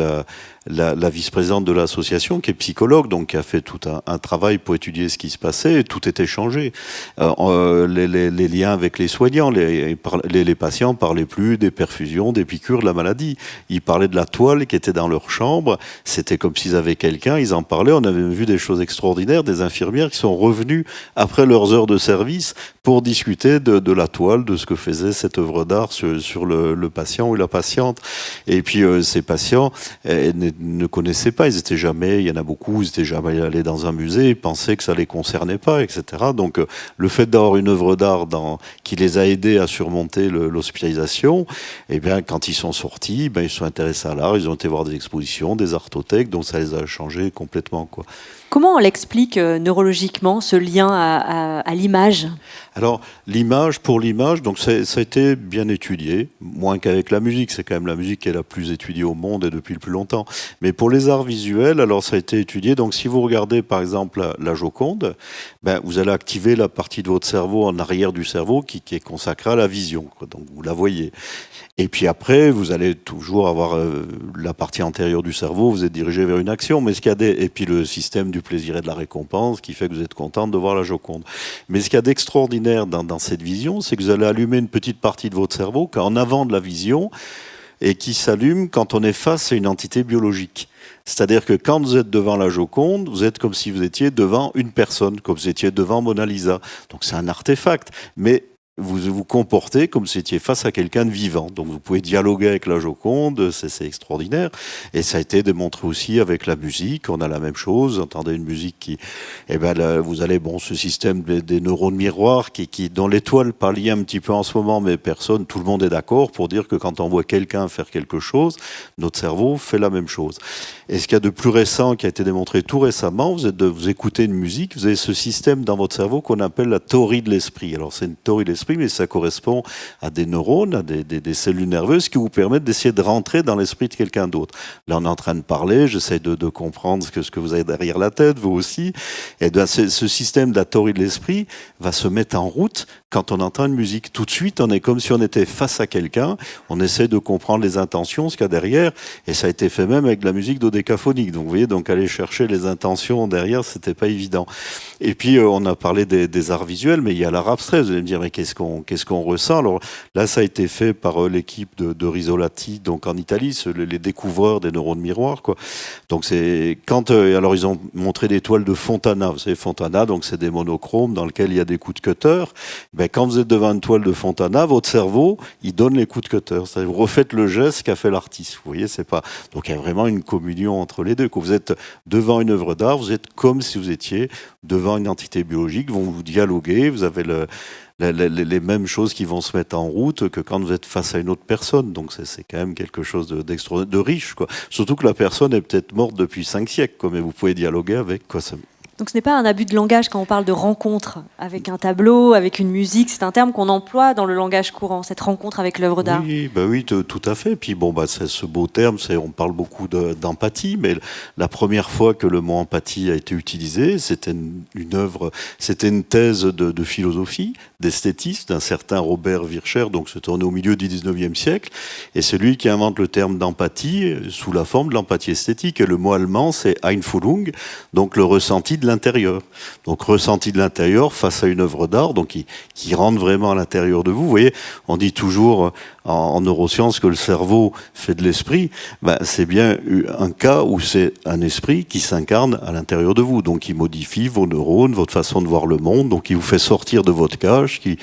la vice-présidente de l'association, qui est psychologue, donc qui a fait tout un travail pour étudier ce qui se passait, et tout était changé. Les liens avec les soignants, les patients parlaient plus des perfusions, des piqûres, de la maladie. Ils parlaient de la toile qui était dans leur chambre. C'était comme s'ils avaient quelqu'un, ils en parlaient. On avait vu des choses extraordinaires, des infirmières qui sont revenues après leurs heures de service pour discuter de la toile, de ce que faisait cette œuvre d'art sur le patient ou la patiente. Et puis ces patients ne connaissaient pas, il y en a beaucoup, ils n'étaient jamais allés dans un musée, ils pensaient que ça les concernait pas, etc. Donc le fait d'avoir une œuvre d'art qui les a aidés à surmonter l'hospitalisation, eh bien quand ils sont sortis, ils se sont intéressés à l'art, ils ont été voir des expositions, des artothèques, donc ça les a changés complètement, quoi. Comment on l'explique neurologiquement, ce lien à l'image ? Alors, l'image, donc ça a été bien étudié, moins qu'avec la musique. C'est quand même la musique qui est la plus étudiée au monde et depuis le plus longtemps. Mais pour les arts visuels, alors ça a été étudié. Donc, si vous regardez, par exemple, la Joconde, vous allez activer la partie de votre cerveau en arrière du cerveau qui est consacrée à la vision, quoi. Donc, vous la voyez. Et puis après, vous allez toujours avoir la partie antérieure du cerveau, vous êtes dirigé vers une action, mais et puis le système du plaisir et de la récompense qui fait que vous êtes content de voir la Joconde. Mais ce qu'il y a d'extraordinaire dans cette vision, c'est que vous allez allumer une petite partie de votre cerveau qui est en avant de la vision et qui s'allume quand on est face à une entité biologique. C'est-à-dire que quand vous êtes devant la Joconde, vous êtes comme si vous étiez devant une personne, comme si vous étiez devant Mona Lisa. Donc c'est un artefact, mais vous vous comportez comme si vous étiez face à quelqu'un de vivant. Donc vous pouvez dialoguer avec la Joconde, c'est extraordinaire. Et ça a été démontré aussi avec la musique. On a la même chose. Vous entendez une musique qui... vous allez, ce système des neurones miroirs dont l'étoile parlait un petit peu en ce moment, mais tout le monde est d'accord pour dire que quand on voit quelqu'un faire quelque chose, notre cerveau fait la même chose. Et ce qu'il y a de plus récent, qui a été démontré tout récemment, vous écoutez une musique, vous avez ce système dans votre cerveau qu'on appelle la théorie de l'esprit. Alors c'est une théorie de l'esprit, mais ça correspond à des neurones, à des cellules nerveuses qui vous permettent d'essayer de rentrer dans l'esprit de quelqu'un d'autre. Là, on est en train de parler, j'essaie de comprendre ce que vous avez derrière la tête, vous aussi. Et ce système de la théorie de l'esprit va se mettre en route quand on entend une musique. Tout de suite, on est comme si on était face à quelqu'un, on essaie de comprendre les intentions, ce qu'il y a derrière, et ça a été fait même avec de la musique dodécaphonique. Donc, vous voyez, aller chercher les intentions derrière, c'était pas évident. Et puis, on a parlé des arts visuels, mais il y a l'art abstrait. Vous allez me dire, mais qu'est-ce qu'on ressent? Alors là, ça a été fait par l'équipe de Risolati, donc en Italie, les découvreurs des neurones miroirs, quoi. Donc alors ils ont montré des toiles de Fontana. Vous savez, Fontana, donc c'est des monochromes dans lesquels il y a des coups de cutter. Quand vous êtes devant une toile de Fontana, votre cerveau, il donne les coups de cutter. C'est-à-dire, vous refaites le geste qu'a fait l'artiste. Vous voyez, c'est pas. Donc il y a vraiment une communion entre les deux. Quand vous êtes devant une œuvre d'art, vous êtes comme si vous étiez devant une entité biologique. Vous dialoguez, vous avez les mêmes choses qui vont se mettre en route que quand vous êtes face à une autre personne. Donc c'est quand même quelque chose d'extraordinaire, de riche, quoi. Surtout que la personne est peut-être morte depuis 5 siècles, quoi, mais vous pouvez dialoguer avec, quoi. Donc ce n'est pas un abus de langage quand on parle de rencontre avec un tableau, avec une musique. C'est un terme qu'on emploie dans le langage courant, cette rencontre avec l'œuvre d'art. Oui, tout à fait. Puis c'est ce beau terme, on parle beaucoup d'empathie, mais la première fois que le mot empathie a été utilisé, c'était c'était une thèse de philosophie, d'esthétisme, d'un certain Robert Vircher, donc c'était au milieu du 19e siècle, et c'est lui qui invente le terme d'empathie sous la forme de l'empathie esthétique. Et le mot allemand, c'est Einfühlung, donc le ressenti de l'intérieur. Donc ressenti de l'intérieur face à une œuvre d'art, donc qui rentre vraiment à l'intérieur de vous. Vous voyez, on dit toujours en neurosciences que le cerveau fait de l'esprit. Ben, c'est bien un cas où c'est un esprit qui s'incarne à l'intérieur de vous, donc qui modifie vos neurones, votre façon de voir le monde, donc qui vous fait sortir de votre cage, qui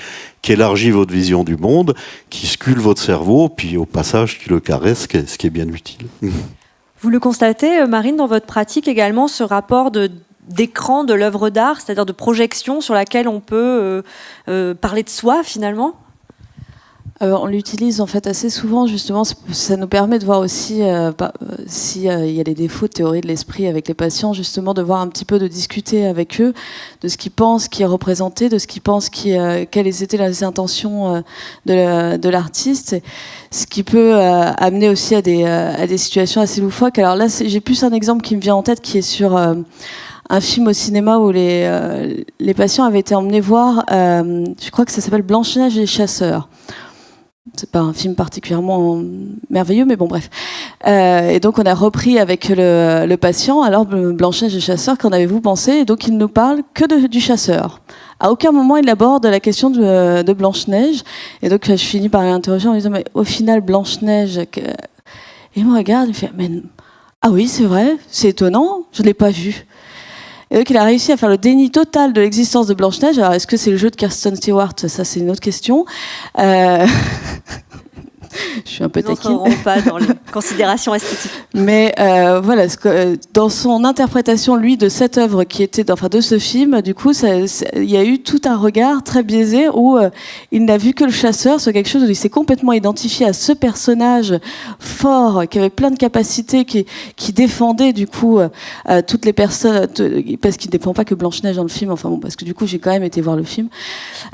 élargit votre vision du monde, qui sculpte votre cerveau, puis au passage qui le caresse, ce qui est bien utile. Vous le constatez, Marine, dans votre pratique également, ce rapport d'écran de l'œuvre d'art, c'est-à-dire de projection sur laquelle on peut parler de soi finalement ? On l'utilise en fait assez souvent, justement, ça nous permet de voir aussi s'il y a des défauts de théorie de l'esprit avec les patients, justement de voir un petit peu, de discuter avec eux de ce qu'ils pensent qui est représenté, de ce qu'ils pensent quelles étaient les intentions de l'artiste, ce qui peut amener aussi à des situations assez loufoques. Alors là, j'ai plus un exemple qui me vient en tête qui est sur un film au cinéma où les patients avaient été emmenés voir, je crois que ça s'appelle Blanche-Neige et les chasseurs. C'est pas un film particulièrement merveilleux, mais bon, bref. Et donc, on a repris avec le patient, alors Blanche-Neige et les chasseurs, qu'en avez-vous pensé ? Et donc, il ne nous parle que du chasseur. À aucun moment, il aborde la question de Blanche-Neige. Et donc, je finis par l'interroger en lui disant, mais au final, Blanche-Neige... Et il me regarde, il fait, mais ah oui, c'est vrai, c'est étonnant, je ne l'ai pas vue. Et donc, il a réussi à faire le déni total de l'existence de Blanche-Neige. Alors, est-ce que c'est le jeu de Kirsten Stewart ? Ça, c'est une autre question. Je suis un peu taquine. Nous n'entrerons pas dans les considérations esthétiques. Mais voilà, dans son interprétation, lui, de cette œuvre qui était, de ce film, du coup, il y a eu tout un regard très biaisé où il n'a vu que le chasseur, c'est quelque chose où il s'est complètement identifié à ce personnage fort, qui avait plein de capacités, qui défendait du coup toutes les personnes, parce qu'il ne défend pas que Blanche-Neige dans le film, enfin bon, parce que du coup, j'ai quand même été voir le film.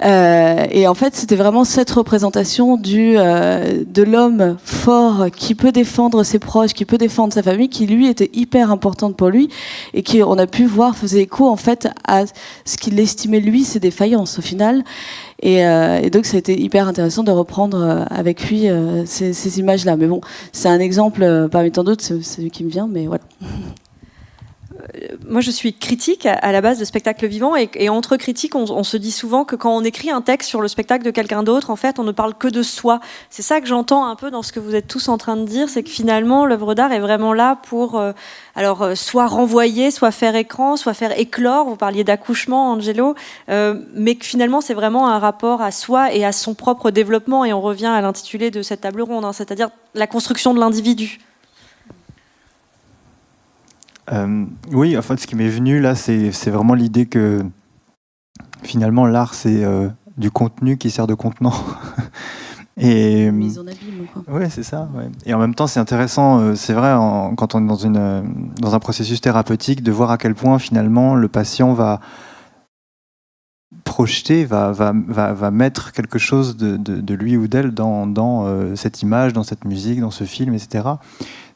Et en fait, c'était vraiment cette représentation de l'homme fort qui peut défendre ses proches, qui peut défendre sa famille, qui lui était hyper importante pour lui et qui, on a pu voir, faisait écho en fait à ce qu'il estimait lui ses défaillances au final. Et donc ça a été hyper intéressant de reprendre avec lui ces images-là. Mais bon, c'est un exemple parmi tant d'autres, c'est celui qui me vient, mais voilà. Moi, je suis critique à la base de spectacle vivant et entre critiques, on se dit souvent que quand on écrit un texte sur le spectacle de quelqu'un d'autre, en fait, on ne parle que de soi. C'est ça que j'entends un peu dans ce que vous êtes tous en train de dire, c'est que finalement, l'œuvre d'art est vraiment là pour soit renvoyer, soit faire écran, soit faire éclore. Vous parliez d'accouchement, Angelo, mais que finalement, c'est vraiment un rapport à soi et à son propre développement. Et on revient à l'intitulé de cette table ronde, c'est-à-dire la construction de l'individu. Oui, en fait, ce qui m'est venu là, c'est vraiment l'idée que finalement l'art, c'est du contenu qui sert de contenant. Et mise en abîme, quoi. Ouais, c'est ça. Ouais. Et en même temps, c'est intéressant. C'est vrai quand on est dans un processus thérapeutique, de voir à quel point finalement le patient va projeter, va mettre quelque chose de lui ou d'elle dans cette image, dans cette musique, dans ce film, etc.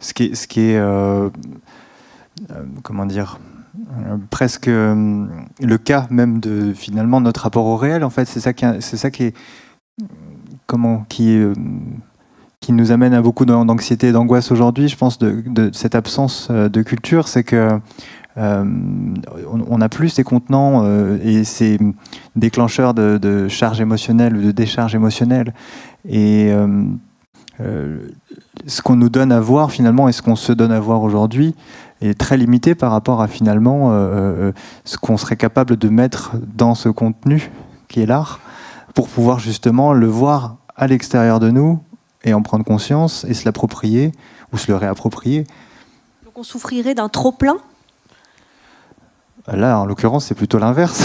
Ce qui est comment dire, presque le cas même de finalement notre rapport au réel. En fait, c'est ça qui nous amène à beaucoup d'anxiété et d'angoisse aujourd'hui. Je pense de cette absence de culture, c'est que on n'a plus ces contenants et ces déclencheurs de charge émotionnelle ou de décharge émotionnelle. Et ce qu'on nous donne à voir finalement et ce qu'on se donne à voir aujourd'hui est très limité par rapport à finalement ce qu'on serait capable de mettre dans ce contenu qui est l'art pour pouvoir justement le voir à l'extérieur de nous et en prendre conscience et se l'approprier ou se le réapproprier. Donc on souffrirait d'un trop-plein ? Là, en l'occurrence, c'est plutôt l'inverse.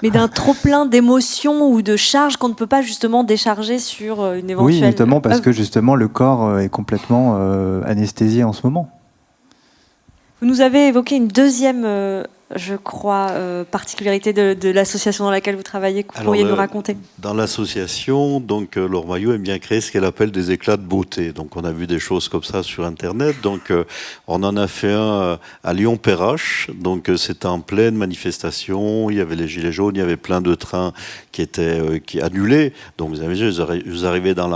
Mais d'un trop-plein d'émotions ou de charges qu'on ne peut pas justement décharger sur une éventuelle... Oui, notamment parce que justement le corps est complètement anesthésié en ce moment. Vous nous avez évoqué une deuxième, je crois, particularité de l'association dans laquelle vous travaillez, que vous pourriez nous raconter. Dans l'association, donc Laure Maillot aime bien créer ce qu'elle appelle des éclats de beauté. Donc on a vu des choses comme ça sur Internet. Donc on en a fait un à Lyon-Perrache. Donc c'était en pleine manifestation. Il y avait les gilets jaunes, il y avait plein de trains qui étaient annulés. Donc vous avez vu, vous arrivez dans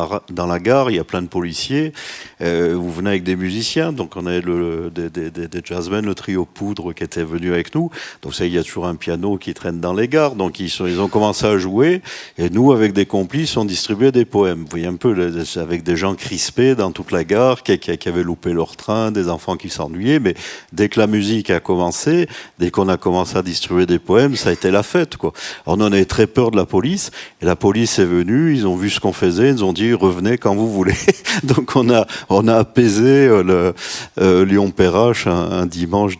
la gare, il y a plein de policiers. Vous venez avec des musiciens. Donc on avait des jazzmen, le trio Poudre qui était venu avec nous. tout. Donc ça, il y a toujours un piano qui traîne dans les gares. Donc ils ont commencé à jouer. Et nous, avec des complices, on distribuait des poèmes. Vous voyez un peu, avec des gens crispés dans toute la gare, qui avaient loupé leur train, des enfants qui s'ennuyaient. Mais dès que la musique a commencé, dès qu'on a commencé à distribuer des poèmes, ça a été la fête, quoi. Alors nous, on avait très peur de la police. Et la police est venue, ils ont vu ce qu'on faisait, ils nous ont dit, revenez quand vous voulez. Donc on a apaisé Lyon-Perrache un dimanche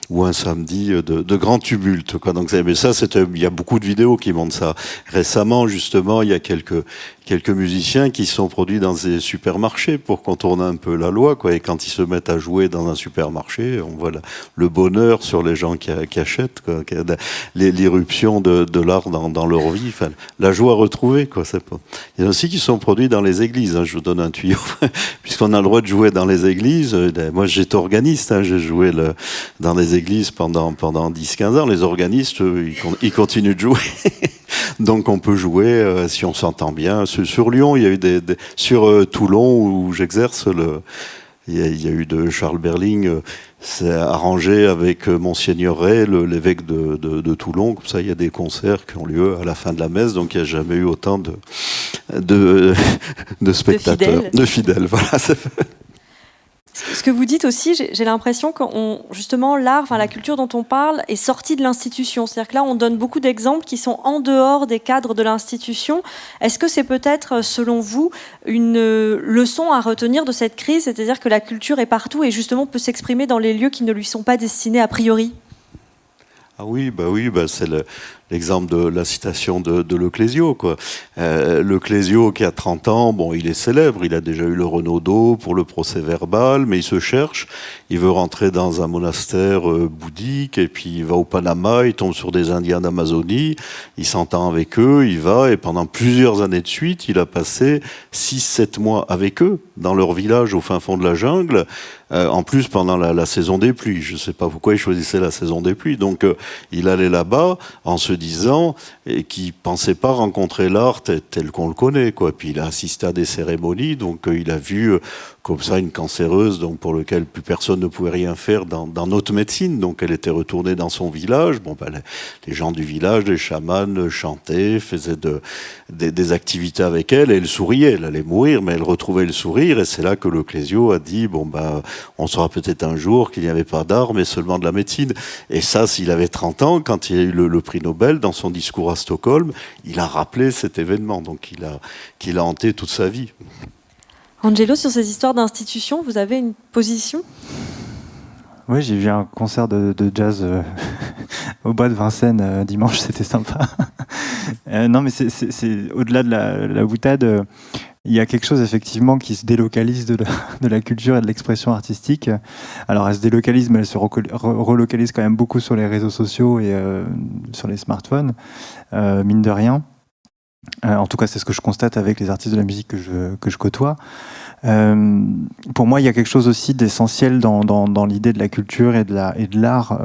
ou un samedi de grand tumulte, quoi. Donc mais ça, il y a beaucoup de vidéos qui montrent ça. Récemment, justement, il y a quelques musiciens qui sont produits dans des supermarchés pour contourner un peu la loi, quoi. Et quand ils se mettent à jouer dans un supermarché, on voit le bonheur sur les gens qui achètent, quoi. L'irruption de l'art dans leur vie, enfin, la joie retrouvée, quoi. Il y en a aussi qui sont produits dans les églises, hein. Je vous donne un tuyau, puisqu'on a le droit de jouer dans les églises. Moi, j'étais organiste, hein. J'ai joué dans des églises pendant 10-15 ans. Les organistes, ils continuent de jouer. Donc on peut jouer si on s'entend bien. Sur Lyon, il y a eu sur Toulon où j'exerce, il y a eu de Charles Berling, c'est arrangé avec Monseigneur Ray, l'évêque de Toulon. Comme ça, il y a des concerts qui ont lieu à la fin de la messe. Donc il n'y a jamais eu autant de spectateurs, de fidèles. Voilà. Ce que vous dites aussi, j'ai l'impression que justement l'art, enfin la culture dont on parle, est sortie de l'institution. C'est-à-dire que là, on donne beaucoup d'exemples qui sont en dehors des cadres de l'institution. Est-ce que c'est peut-être, selon vous, une leçon à retenir de cette crise, c'est-à-dire que la culture est partout et justement peut s'exprimer dans les lieux qui ne lui sont pas destinés a priori ? Ah oui, c'est l'exemple de la citation de Leclésio, quoi. Leclésio qui a 30 ans, bon, il est célèbre, il a déjà eu le Renaudot pour le procès-verbal, mais il se cherche, il veut rentrer dans un monastère bouddhique, et puis il va au Panama, il tombe sur des Indiens d'Amazonie, il s'entend avec eux, il va, et pendant plusieurs années de suite, il a passé 6-7 mois avec eux, dans leur village au fin fond de la jungle, en plus pendant la saison des pluies. Je ne sais pas pourquoi il choisissait la saison des pluies. Donc il allait là-bas en se disant qu'il ne pensait pas rencontrer l'art tel qu'on le connaît, quoi. Puis il a assisté à des cérémonies, donc il a vu comme ça une cancéreuse, donc pour laquelle plus personne ne pouvait rien faire dans notre médecine. Donc elle était retournée dans son village. Bon, les gens du village, les chamans chantaient, faisaient des activités avec elle, et elle souriait. Elle allait mourir, mais elle retrouvait le sourire, et c'est là que Leclésio a dit on saura peut-être un jour qu'il n'y avait pas d'art, mais seulement de la médecine. Et ça, s'il avait 30 ans, quand il a eu le prix Nobel, dans son discours à Stockholm, il a rappelé cet événement, donc qu'il a hanté toute sa vie. Angelo, sur ces histoires d'institutions, vous avez une position ? Oui, j'ai vu un concert de jazz au bois de Vincennes dimanche, c'était sympa. Non, mais c'est au-delà de la boutade. Il y a quelque chose effectivement qui se délocalise de la culture et de l'expression artistique. Alors elle se délocalise, mais elle se relocalise quand même beaucoup sur les réseaux sociaux et sur les smartphones, mine de rien. En tout cas, c'est ce que je constate avec les artistes de la musique que je côtoie. Pour moi, il y a quelque chose aussi d'essentiel dans l'idée de la culture et de l'art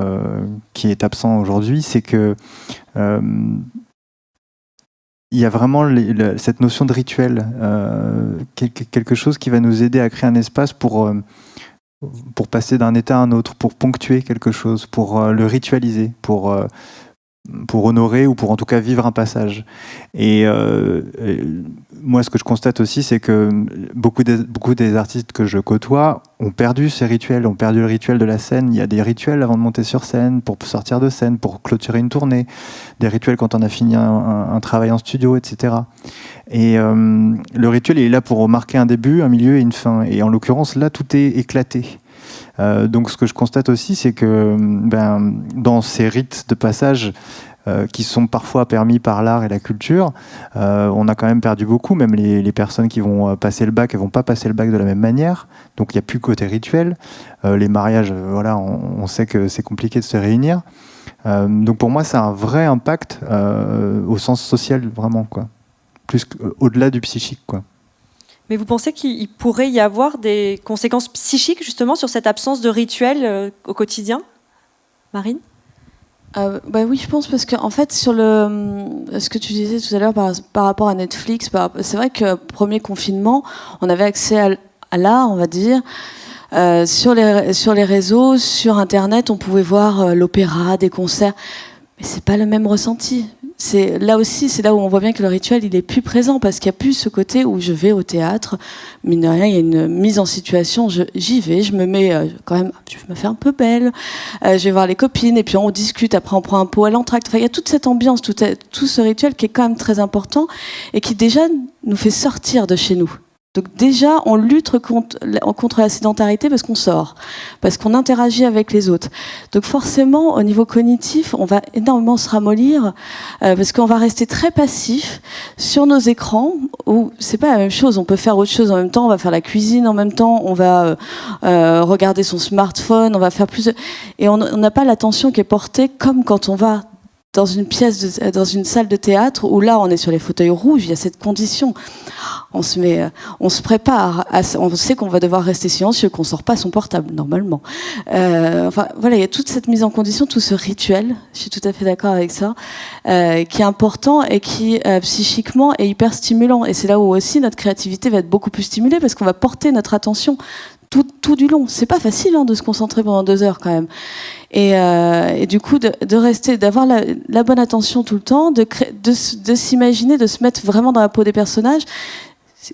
qui est absent aujourd'hui, c'est que il y a vraiment cette notion de rituel, quelque chose qui va nous aider à créer un espace pour passer d'un état à un autre, pour ponctuer quelque chose, pour le ritualiser, pour honorer ou pour en tout cas vivre un passage. Et moi, ce que je constate aussi, c'est que beaucoup des artistes que je côtoie ont perdu ces rituels, ont perdu le rituel de la scène. Il y a des rituels avant de monter sur scène, pour sortir de scène, pour clôturer une tournée, des rituels quand on a fini un travail en studio, etc. Et le rituel est là pour marquer un début, un milieu et une fin. Et en l'occurrence, là, tout est éclaté. Donc ce que je constate aussi, c'est que dans ces rites de passage qui sont parfois permis par l'art et la culture, on a quand même perdu beaucoup. Même les personnes qui vont passer le bac, elles vont pas passer le bac de la même manière. Donc il n'y a plus côté rituel. Les mariages, voilà, on sait que c'est compliqué de se réunir. Donc pour moi, ça a un vrai impact au sens social, vraiment, quoi. Plus au-delà du psychique, quoi. Mais vous pensez qu'il pourrait y avoir des conséquences psychiques justement sur cette absence de rituel au quotidien ? Marine ? Oui, je pense, parce qu'en fait, sur ce que tu disais tout à l'heure par rapport à Netflix, c'est vrai que premier confinement, on avait accès à l'art, on va dire, Sur les réseaux, sur Internet, on pouvait voir l'opéra, des concerts, mais c'est pas le même ressenti. C'est là où on voit bien que le rituel, il est plus présent parce qu'il y a plus ce côté où je vais au théâtre, mine de rien, il y a une mise en situation, j'y vais, je me mets quand même, je me fais un peu belle, je vais voir les copines et puis on discute, après on prend un pot à l'entracte. Enfin, il y a toute cette ambiance, tout ce rituel qui est quand même très important et qui déjà nous fait sortir de chez nous. Donc déjà, on lutte contre la sédentarité parce qu'on sort, parce qu'on interagit avec les autres. Donc forcément, au niveau cognitif, on va énormément se ramollir parce qu'on va rester très passif sur nos écrans où c'est pas la même chose. On peut faire autre chose en même temps, on va faire la cuisine en même temps, on va regarder son smartphone, on va faire plus... Et on n'a pas l'attention qui est portée comme quand on va dans une dans une salle de théâtre où là on est sur les fauteuils rouges, il y a cette condition. On se prépare, on sait qu'on va devoir rester silencieux, qu'on sort pas son portable normalement. Enfin voilà, il y a toute cette mise en condition, tout ce rituel. Je suis tout à fait d'accord avec ça, qui est important et qui psychiquement est hyper stimulant. Et c'est là où aussi notre créativité va être beaucoup plus stimulée parce qu'on va porter notre attention tout du long. C'est pas facile de se concentrer pendant 2 heures quand même. Et du coup, de rester, d'avoir la bonne attention tout le temps, de s'imaginer, de se mettre vraiment dans la peau des personnages,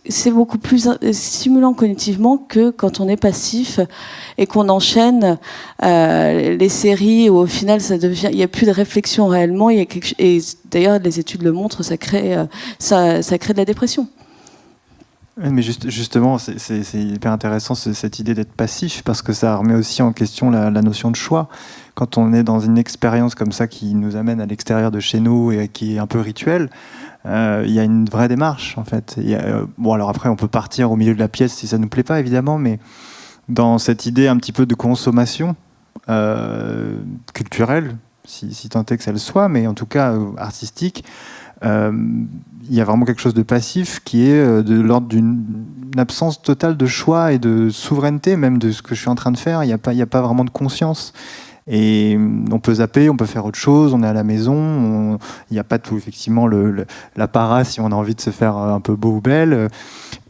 c'est beaucoup plus stimulant cognitivement que quand on est passif et qu'on enchaîne les séries où au final il n'y a plus de réflexion réellement. Et d'ailleurs, les études le montrent, ça crée de la dépression. Mais justement, c'est hyper intéressant cette idée d'être passif parce que ça remet aussi en question la notion de choix. Quand on est dans une expérience comme ça qui nous amène à l'extérieur de chez nous et qui est un peu rituelle, il y a une vraie démarche en fait. Bon, alors après, on peut partir au milieu de la pièce si ça nous plaît pas évidemment, mais dans cette idée un petit peu de consommation culturelle, si tant est que ça le soit, mais en tout cas artistique. Il y a vraiment quelque chose de passif qui est de l'ordre d'une absence totale de choix et de souveraineté même de ce que je suis en train de faire. Il n'y a pas vraiment de conscience. Et on peut zapper, on peut faire autre chose, on est à la maison, il n'y a pas tout effectivement l'apparat si on a envie de se faire un peu beau ou belle.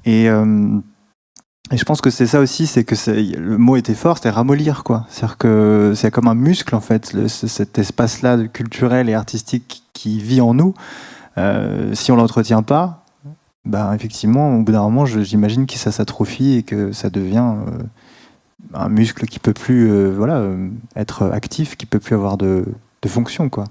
Et je pense que c'est ça aussi, c'est que le mot était fort, c'était ramollir, quoi. C'est-à-dire que c'est comme un muscle, en fait, cet espace-là culturel et artistique qui vit en nous. Si on l'entretient pas, ben effectivement, au bout d'un moment, j'imagine que ça s'atrophie et que ça devient un muscle qui peut plus être actif, qui peut plus avoir de fonction, quoi.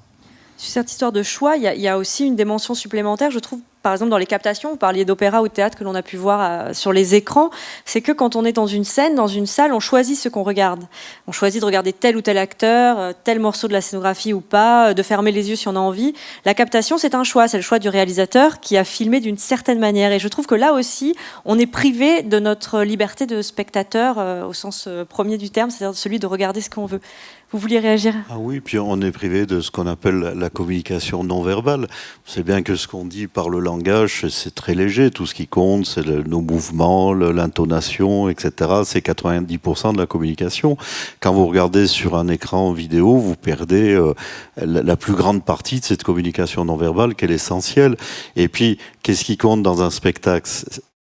Sur cette histoire de choix, il y a aussi une dimension supplémentaire, je trouve, par exemple dans les captations, vous parliez d'opéra ou de théâtre que l'on a pu voir sur les écrans, c'est que quand on est dans une scène, dans une salle, on choisit ce qu'on regarde. On choisit de regarder tel ou tel acteur, tel morceau de la scénographie ou pas, de fermer les yeux si on a envie. La captation, c'est un choix, c'est le choix du réalisateur qui a filmé d'une certaine manière. Et je trouve que là aussi, on est privé de notre liberté de spectateur au sens premier du terme, c'est-à-dire celui de regarder ce qu'on veut. Vous vouliez réagir ? Ah oui, puis on est privé de ce qu'on appelle la communication non verbale. C'est bien que ce qu'on dit par le langage, c'est très léger. Tout ce qui compte, c'est nos mouvements, l'intonation, etc. C'est 90% de la communication. Quand vous regardez sur un écran vidéo, vous perdez la plus grande partie de cette communication non verbale qui est l'essentiel. Et puis, qu'est-ce qui compte dans un spectacle ?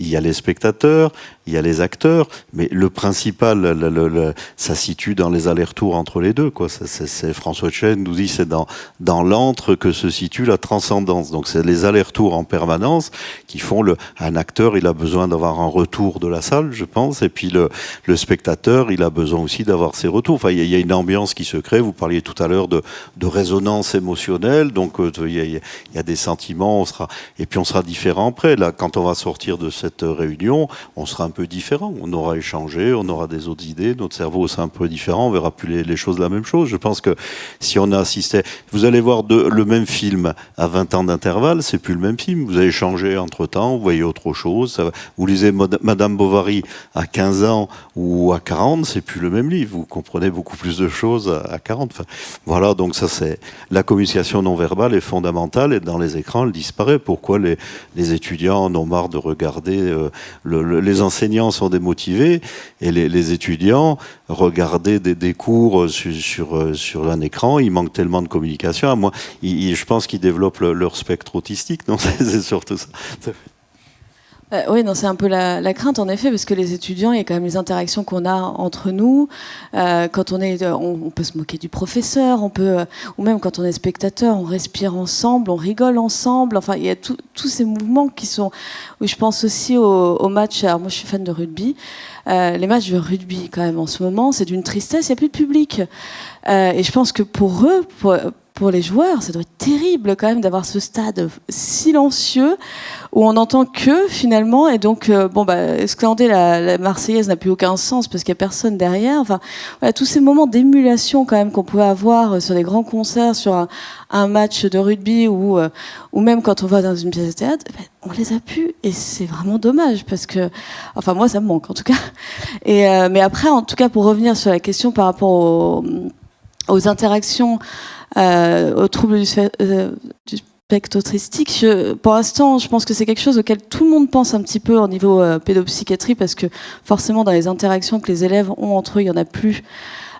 Il y a les spectateurs, il y a les acteurs, mais le principal, ça situe dans les allers-retours entre les deux, quoi. C'est François Chen nous dit, c'est dans l'antre que se situe la transcendance. Donc c'est les allers-retours en permanence qui font un acteur, il a besoin d'avoir un retour de la salle, je pense, et puis le spectateur, il a besoin aussi d'avoir ses retours. Enfin, il y a une ambiance qui se crée. Vous parliez tout à l'heure de résonance émotionnelle, donc il y a des sentiments, et puis on sera différent après. Là, quand on va sortir de cette réunion, on sera un peu différent. On aura échangé, on aura des autres idées, notre cerveau sera un peu différent, on verra plus les choses de la même chose. Je pense que si on a assisté, vous allez voir le même film à 20 ans d'intervalle, c'est plus le même film. Vous avez changé entre-temps, vous voyez autre chose. Vous lisez Madame Bovary à 15 ans ou à 40, c'est plus le même livre. Vous comprenez beaucoup plus de choses à 40. Enfin, voilà, donc ça c'est... La communication non verbale est fondamentale et dans les écrans, elle disparaît. Pourquoi les étudiants en ont marre de regarder les enseignants sont démotivés et les étudiants regarder des cours sur un écran, il manque tellement de communication. Moi, je pense qu'ils développent leur spectre autistique, non, c'est surtout ça. Oui, non, c'est un peu la crainte, en effet, parce que les étudiants, il y a quand même les interactions qu'on a entre nous. Quand on peut se moquer du professeur, ou même quand on est spectateur, on respire ensemble, on rigole ensemble. Enfin, il y a tous ces mouvements qui sont. Où je pense aussi aux matchs. Alors, moi, je suis fan de rugby. Les matchs de rugby, quand même, en ce moment, c'est d'une tristesse. Il n'y a plus de public. Et je pense que pour eux, pour les joueurs, ça doit être terrible quand même d'avoir ce stade silencieux où on n'entend que finalement, et donc scander la Marseillaise n'a plus aucun sens parce qu'il n'y a personne derrière. Enfin, voilà, tous ces moments d'émulation quand même qu'on pouvait avoir sur des grands concerts, sur un match de rugby ou même quand on va dans une pièce de théâtre, on les a plus et c'est vraiment dommage parce que, enfin moi ça me manque en tout cas. Mais après, en tout cas, pour revenir sur la question par rapport aux interactions, aux troubles du spectre autistique, pour l'instant, je pense que c'est quelque chose auquel tout le monde pense un petit peu au niveau pédopsychiatrie, parce que forcément, dans les interactions que les élèves ont entre eux, il n'y en a plus.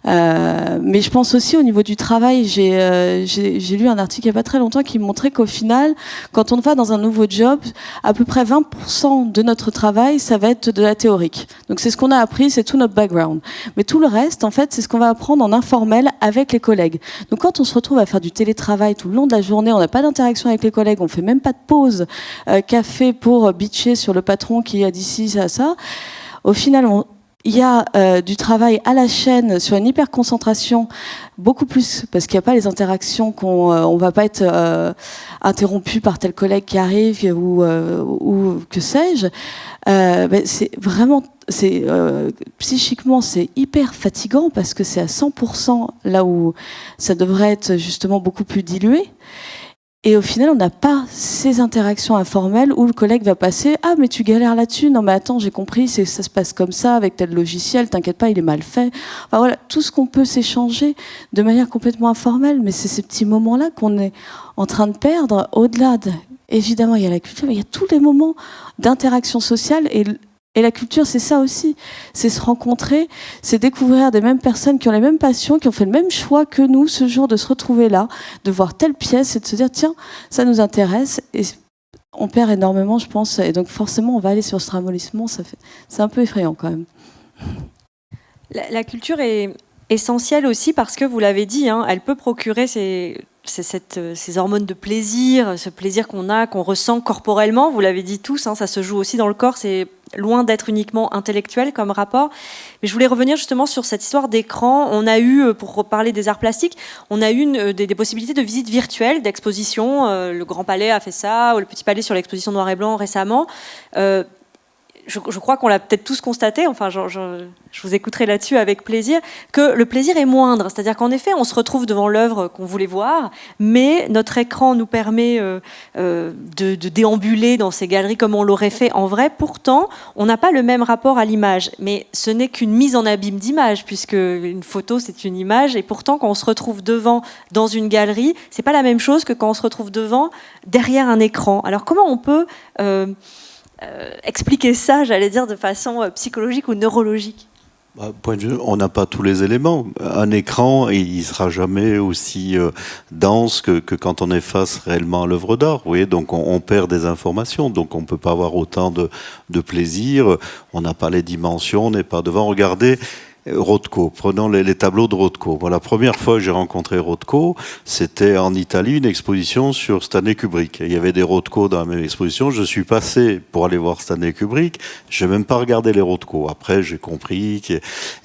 Mais je pense aussi au niveau du travail, j'ai lu un article il n'y a pas très longtemps qui montrait qu'au final, quand on va dans un nouveau job, à peu près 20% de notre travail, ça va être de la théorique. Donc c'est ce qu'on a appris, c'est tout notre background. Mais tout le reste, en fait, c'est ce qu'on va apprendre en informel avec les collègues. Donc quand on se retrouve à faire du télétravail tout le long de la journée, on n'a pas d'interaction avec les collègues, on fait même pas de pause café pour bitcher sur le patron qui a dit ci, ça. Au final, il y a du travail à la chaîne sur une hyper-concentration, beaucoup plus, parce qu'il n'y a pas les interactions on va pas être interrompu par tel collègue qui arrive ou que sais-je. C'est vraiment, psychiquement, c'est hyper fatigant parce que c'est à 100% là où ça devrait être justement beaucoup plus dilué. Et au final, on n'a pas ces interactions informelles où le collègue va passer « Ah, mais tu galères là-dessus. Non, mais attends, j'ai compris, ça se passe comme ça avec tel logiciel. T'inquiète pas, il est mal fait. » Enfin, voilà, tout ce qu'on peut s'échanger de manière complètement informelle. Mais c'est ces petits moments-là qu'on est en train de perdre. Au-delà évidemment, il y a la culture, mais il y a tous les moments d'interaction sociale. Et la culture, c'est ça aussi. C'est se rencontrer, c'est découvrir des mêmes personnes qui ont les mêmes passions, qui ont fait le même choix que nous ce jour, de se retrouver là, de voir telle pièce et de se dire, tiens, ça nous intéresse. Et on perd énormément, je pense. Et donc forcément, on va aller sur ce ramollissement. C'est un peu effrayant quand même. La culture est essentielle aussi parce que, vous l'avez dit, elle peut procurer ces hormones de plaisir, ce plaisir qu'on ressent corporellement. Vous l'avez dit tous, ça se joue aussi dans le corps. C'est loin d'être uniquement intellectuel comme rapport. Mais je voulais revenir justement sur cette histoire d'écran. On a eu, pour parler des arts plastiques, on a eu des possibilités de visites virtuelles, d'expositions. Le Grand Palais a fait ça, ou le Petit Palais sur l'exposition Noir et Blanc récemment. Je crois qu'on l'a peut-être tous constaté, enfin je vous écouterai là-dessus avec plaisir, que le plaisir est moindre. C'est-à-dire qu'en effet, on se retrouve devant l'œuvre qu'on voulait voir, mais notre écran nous permet de déambuler dans ces galeries comme on l'aurait fait en vrai. Pourtant, on n'a pas le même rapport à l'image. Mais ce n'est qu'une mise en abîme d'image, puisque une photo, c'est une image. Et pourtant, quand on se retrouve devant dans une galerie, c'est pas la même chose que quand on se retrouve devant derrière un écran. Alors comment on peut expliquer ça, j'allais dire, de façon psychologique ou neurologique? Point de vue, on n'a pas tous les éléments. Un écran, il sera jamais aussi dense que quand on est face réellement à l'œuvre d'art. Vous voyez, donc on perd des informations, donc on peut pas avoir autant de plaisir. On n'a pas les dimensions, on n'est pas devant. Regardez Rothko, prenons les tableaux de Rothko. Bon, la première fois que j'ai rencontré Rothko, c'était en Italie, une exposition sur Stanley Kubrick. Et il y avait des Rothko dans la même exposition. Je suis passé pour aller voir Stanley Kubrick. Je n'ai même pas regardé les Rothko. Après, j'ai compris.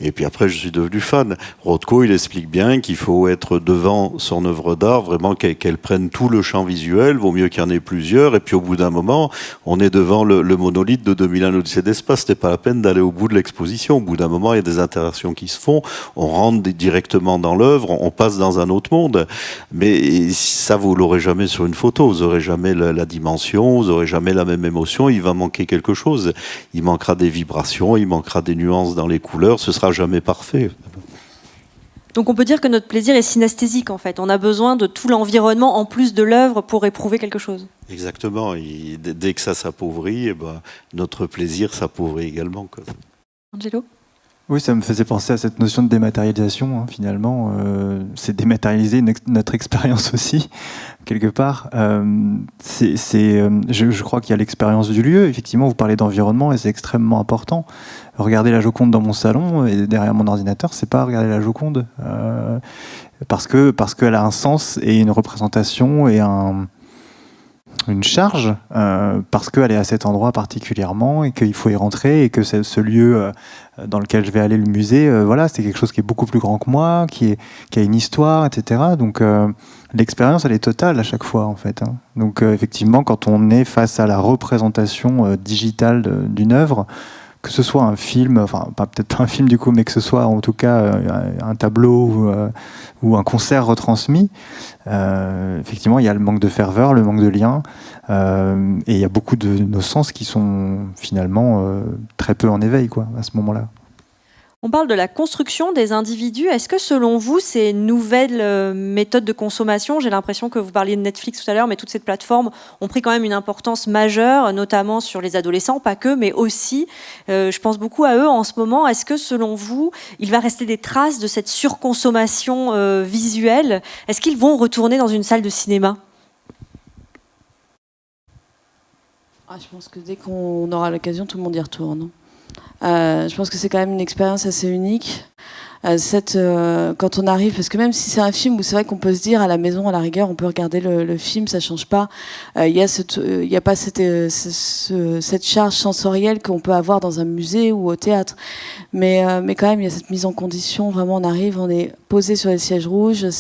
Et puis après, je suis devenu fan. Rothko, il explique bien qu'il faut être devant son œuvre d'art, vraiment qu'elle prenne tout le champ visuel. Vaut mieux qu'il y en ait plusieurs. Et puis au bout d'un moment, on est devant le monolithe de 2001 Odyssée d'espace. C'était pas la peine d'aller au bout de l'exposition. Au bout d'un moment, il y a des interactions qui se font, on rentre directement dans l'œuvre, on passe dans un autre monde. Mais ça, vous l'aurez jamais sur une photo, vous n'aurez jamais la dimension, vous n'aurez jamais la même émotion, il va manquer quelque chose. Il manquera des vibrations, il manquera des nuances dans les couleurs, ce sera jamais parfait. Donc on peut dire que notre plaisir est synesthésique en fait. On a besoin de tout l'environnement en plus de l'œuvre pour éprouver quelque chose. Exactement. Et dès que ça s'appauvrit, notre plaisir s'appauvrit également. Angelo ? Oui, ça me faisait penser à cette notion de dématérialisation, finalement. C'est dématérialiser notre expérience aussi, quelque part. Je crois qu'il y a l'expérience du lieu. Effectivement, vous parlez d'environnement et c'est extrêmement important. Regarder la Joconde dans mon salon et derrière mon ordinateur, c'est pas regarder la Joconde parce qu'elle a un sens et une représentation et une charge parce qu'elle est à cet endroit particulièrement et qu'il faut y rentrer et que ce lieu dans lequel je vais aller, le musée, voilà, c'est quelque chose qui est beaucoup plus grand que moi, qui a une histoire, etc. Donc l'expérience, elle est totale à chaque fois, en fait. Hein. Donc effectivement, quand on est face à la représentation digitale d'une œuvre, que ce soit un film, enfin peut-être pas un film du coup, mais que ce soit en tout cas un tableau ou un concert retransmis, effectivement il y a le manque de ferveur, le manque de lien, et il y a beaucoup de nos sens qui sont finalement très peu en éveil quoi, à ce moment-là. On parle de la construction des individus. Est-ce que selon vous, ces nouvelles méthodes de consommation, j'ai l'impression que vous parliez de Netflix tout à l'heure, mais toutes ces plateformes ont pris quand même une importance majeure, notamment sur les adolescents, pas que, mais aussi, je pense beaucoup à eux en ce moment. Est-ce que selon vous, il va rester des traces de cette surconsommation visuelle? Est-ce qu'ils vont retourner dans une salle de cinéma? Je pense que dès qu'on aura l'occasion, tout le monde y retourne. Je pense que c'est quand même une expérience assez unique. Quand on arrive, parce que même si c'est un film où c'est vrai qu'on peut se dire à la maison, à la rigueur, on peut regarder le film, ça change pas. Il y a pas cette charge sensorielle qu'on peut avoir dans un musée ou au théâtre. Mais quand même, il y a cette mise en condition. Vraiment, on arrive, on est posé sur les sièges rouges.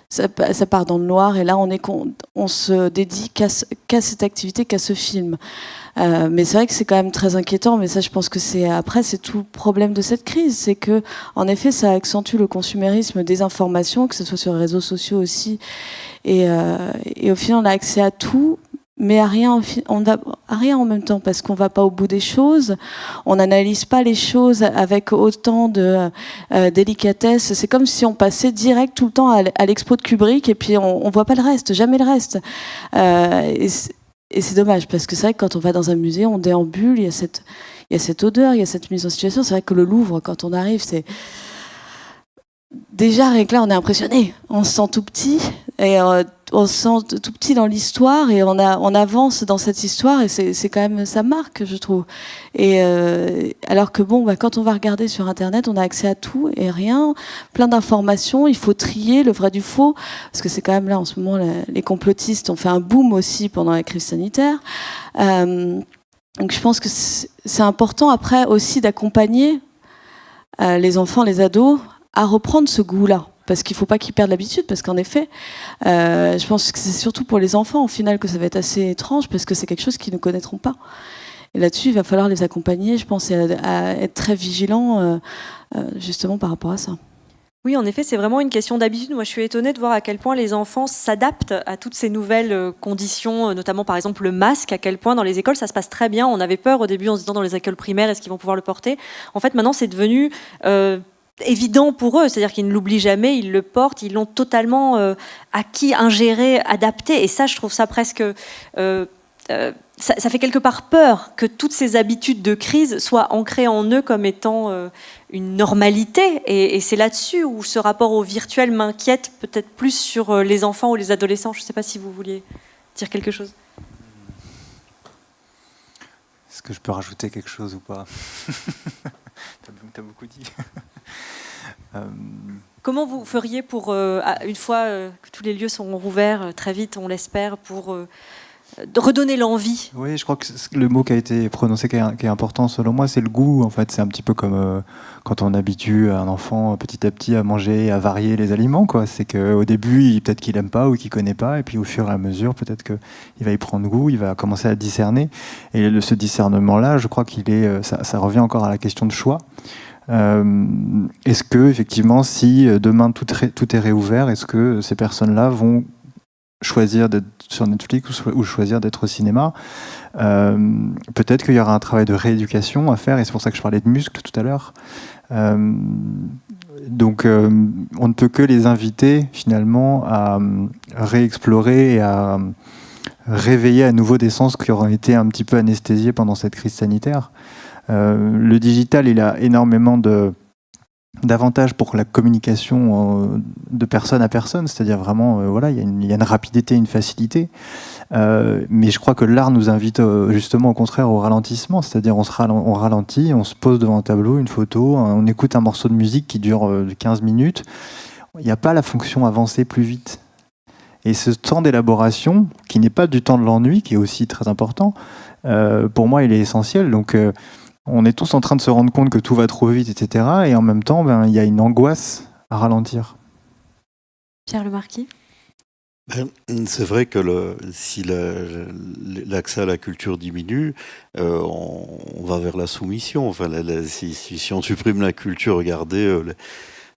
Ça part dans le noir et là, on se dédie qu'à cette activité, qu'à ce film. Mais c'est vrai que c'est quand même très inquiétant, mais ça je pense que c'est tout le problème de cette crise, c'est que en effet ça accentue le consumérisme des informations, que ce soit sur les réseaux sociaux aussi, et au final on a accès à tout, mais à rien en même temps, parce qu'on va pas au bout des choses, on n'analyse pas les choses avec autant de délicatesse. C'est comme si on passait direct tout le temps à l'expo de Kubrick et puis on voit pas le reste, jamais le reste. Et c'est dommage, parce que c'est vrai que quand on va dans un musée, on déambule, il y a cette odeur, il y a cette mise en situation. C'est vrai que le Louvre, quand on arrive, c'est... Déjà, avec là, on est impressionné. On se sent tout petit, et on se sent tout petit dans l'histoire, et on avance dans cette histoire, et c'est quand même... Ça marque, je trouve. Et alors que quand on va regarder sur Internet, on a accès à tout et rien, plein d'informations, il faut trier le vrai du faux, parce que c'est quand même là, en ce moment, les complotistes ont fait un boom aussi pendant la crise sanitaire. Donc je pense que c'est important, après, aussi d'accompagner les enfants, les ados, à reprendre ce goût-là. Parce qu'il ne faut pas qu'ils perdent l'habitude, parce qu'en effet, je pense que c'est surtout pour les enfants, au final, que ça va être assez étrange, parce que c'est quelque chose qu'ils ne connaîtront pas. Et là-dessus, il va falloir les accompagner, je pense, et à être très vigilants, justement, par rapport à ça. Oui, en effet, c'est vraiment une question d'habitude. Moi, je suis étonnée de voir à quel point les enfants s'adaptent à toutes ces nouvelles conditions, notamment, par exemple, le masque, à quel point dans les écoles, ça se passe très bien. On avait peur au début en se disant dans les écoles primaires, est-ce qu'ils vont pouvoir le porter? En fait, maintenant, c'est devenu... évident pour eux, c'est-à-dire qu'ils ne l'oublient jamais, ils le portent, ils l'ont totalement acquis, ingéré, adapté, et ça, je trouve ça presque... ça fait quelque part peur que toutes ces habitudes de crise soient ancrées en eux comme étant une normalité, et c'est là-dessus où ce rapport au virtuel m'inquiète peut-être plus sur les enfants ou les adolescents. Je ne sais pas si vous vouliez dire quelque chose. Est-ce que je peux rajouter quelque chose ou pas? T'as beaucoup dit. Comment vous feriez pour, une fois que tous les lieux sont rouverts, très vite, on l'espère, pour de redonner l'envie? Oui, je crois que le mot qui a été prononcé, qui est important selon moi, c'est le goût. En fait, c'est un petit peu comme quand on habitue un enfant petit à petit à manger, à varier les aliments, quoi. C'est qu'au début, peut-être qu'il n'aime pas ou qu'il ne connaît pas, et puis au fur et à mesure, peut-être qu'il va y prendre goût, il va commencer à discerner. Et ce discernement-là, je crois ça revient encore à la question de choix. Est-ce que, effectivement, si demain tout est réouvert, est-ce que ces personnes-là vont choisir d'être sur Netflix ou choisir d'être au cinéma? Peut-être qu'il y aura un travail de rééducation à faire, et c'est pour ça que je parlais de muscles tout à l'heure. Donc, on ne peut que les inviter, finalement, à réexplorer et à réveiller à nouveau des sens qui auront été un petit peu anesthésiés pendant cette crise sanitaire. Le digital, il a énormément davantage pour la communication de personne à personne, c'est-à-dire vraiment, voilà, il y a une rapidité, une facilité. Mais je crois que l'art nous invite justement au contraire au ralentissement, c'est-à-dire on ralentit, on se pose devant un tableau, une photo, on écoute un morceau de musique qui dure 15 minutes. Il n'y a pas la fonction avancer plus vite. Et ce temps d'élaboration, qui n'est pas du temps de l'ennui, qui est aussi très important, pour moi il est essentiel. Donc on est tous en train de se rendre compte que tout va trop vite, etc. Et en même temps, il y a une angoisse à Pierre Lemarquis. C'est vrai que si l'accès à la culture diminue, on va vers la soumission. Enfin, si on supprime la culture, regardez,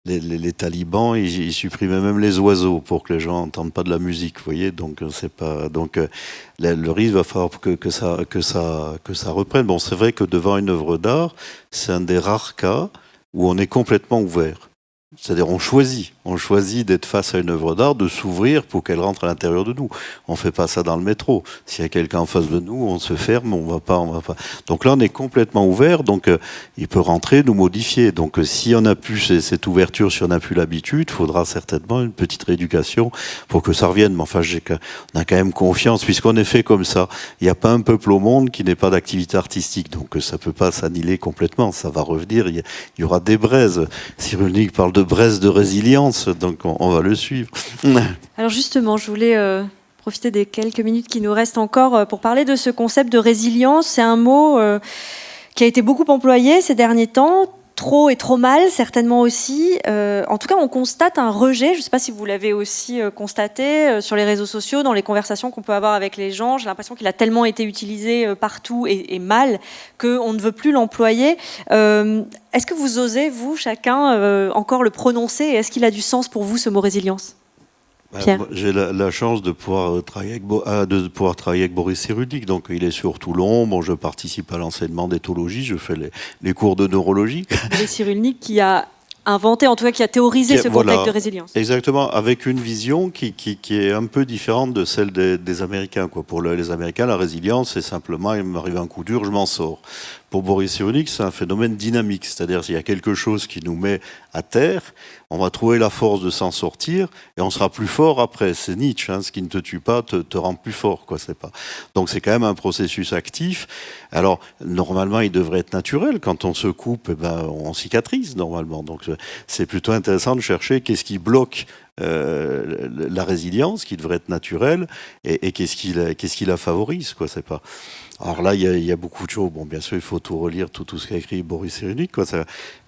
les talibans, ils supprimaient même les oiseaux pour que les gens n'entendent pas de la musique. Vous voyez, donc c'est pas. Donc le risque va falloir que ça reprenne. Bon, c'est vrai que devant une œuvre d'art, c'est un des rares cas où on est complètement ouvert. C'est-à-dire on choisit d'être face à une œuvre d'art, de s'ouvrir pour qu'elle rentre à l'intérieur de nous. On fait pas ça dans le métro. S'il y a quelqu'un en face de nous, on se ferme, on va pas. Donc là, on est complètement ouvert, donc il peut rentrer, nous modifier. Donc si on n'a plus cette ouverture, si on n'a plus l'habitude, il faudra certainement une petite rééducation pour que ça revienne. Mais enfin, on a quand même confiance, puisqu'on est fait comme ça. Il n'y a pas un peuple au monde qui n'ait pas d'activité artistique, donc ça peut pas s'annihiler complètement. Ça va revenir, il y aura des braises. Cyrulnik parle de braise de résilience, donc on va le suivre. Alors justement, je voulais profiter des quelques minutes qui nous restent encore pour parler de ce concept de résilience. C'est un mot qui a été beaucoup employé ces derniers temps, trop et trop mal certainement aussi. En tout cas, on constate un rejet, je ne sais pas si vous l'avez aussi constaté sur les réseaux sociaux, dans les conversations qu'on peut avoir avec les gens. J'ai l'impression qu'il a tellement été utilisé partout et mal qu'on ne veut plus l'employer. Est-ce que vous osez, vous, chacun, encore le prononcer, et est-ce qu'il a du sens pour vous, ce mot résilience ? Pierre. J'ai la chance de pouvoir travailler avec Boris Cyrulnik, donc il est sur Toulon. Bon, je participe à l'enseignement d'éthologie, je fais les cours de neurologie. Boris Cyrulnik qui a inventé, en tout cas qui a théorisé ce concept de résilience. Exactement, avec une vision qui est un peu différente de celle des Américains, quoi. Pour les Américains, la résilience, c'est simplement, il m'arrive un coup dur, je m'en sors. Pour Boris Cyrulnik, c'est un phénomène dynamique, c'est-à-dire s'il y a quelque chose qui nous met à terre, on va trouver la force de s'en sortir et on sera plus fort après. C'est Nietzsche, hein, ce qui ne te tue pas te rend plus fort, quoi. C'est pas. Donc c'est quand même un processus actif. Alors normalement, il devrait être naturel. Quand on se coupe, on cicatrise normalement. Donc c'est plutôt intéressant de chercher qu'est-ce qui bloque la résilience, qui devrait être naturelle, et qu'est-ce qui la favorise, quoi. C'est pas. Alors là, il y a beaucoup de choses. Bon, bien sûr, il faut tout relire, tout ce qu'a écrit Boris Cyrulnik, quoi.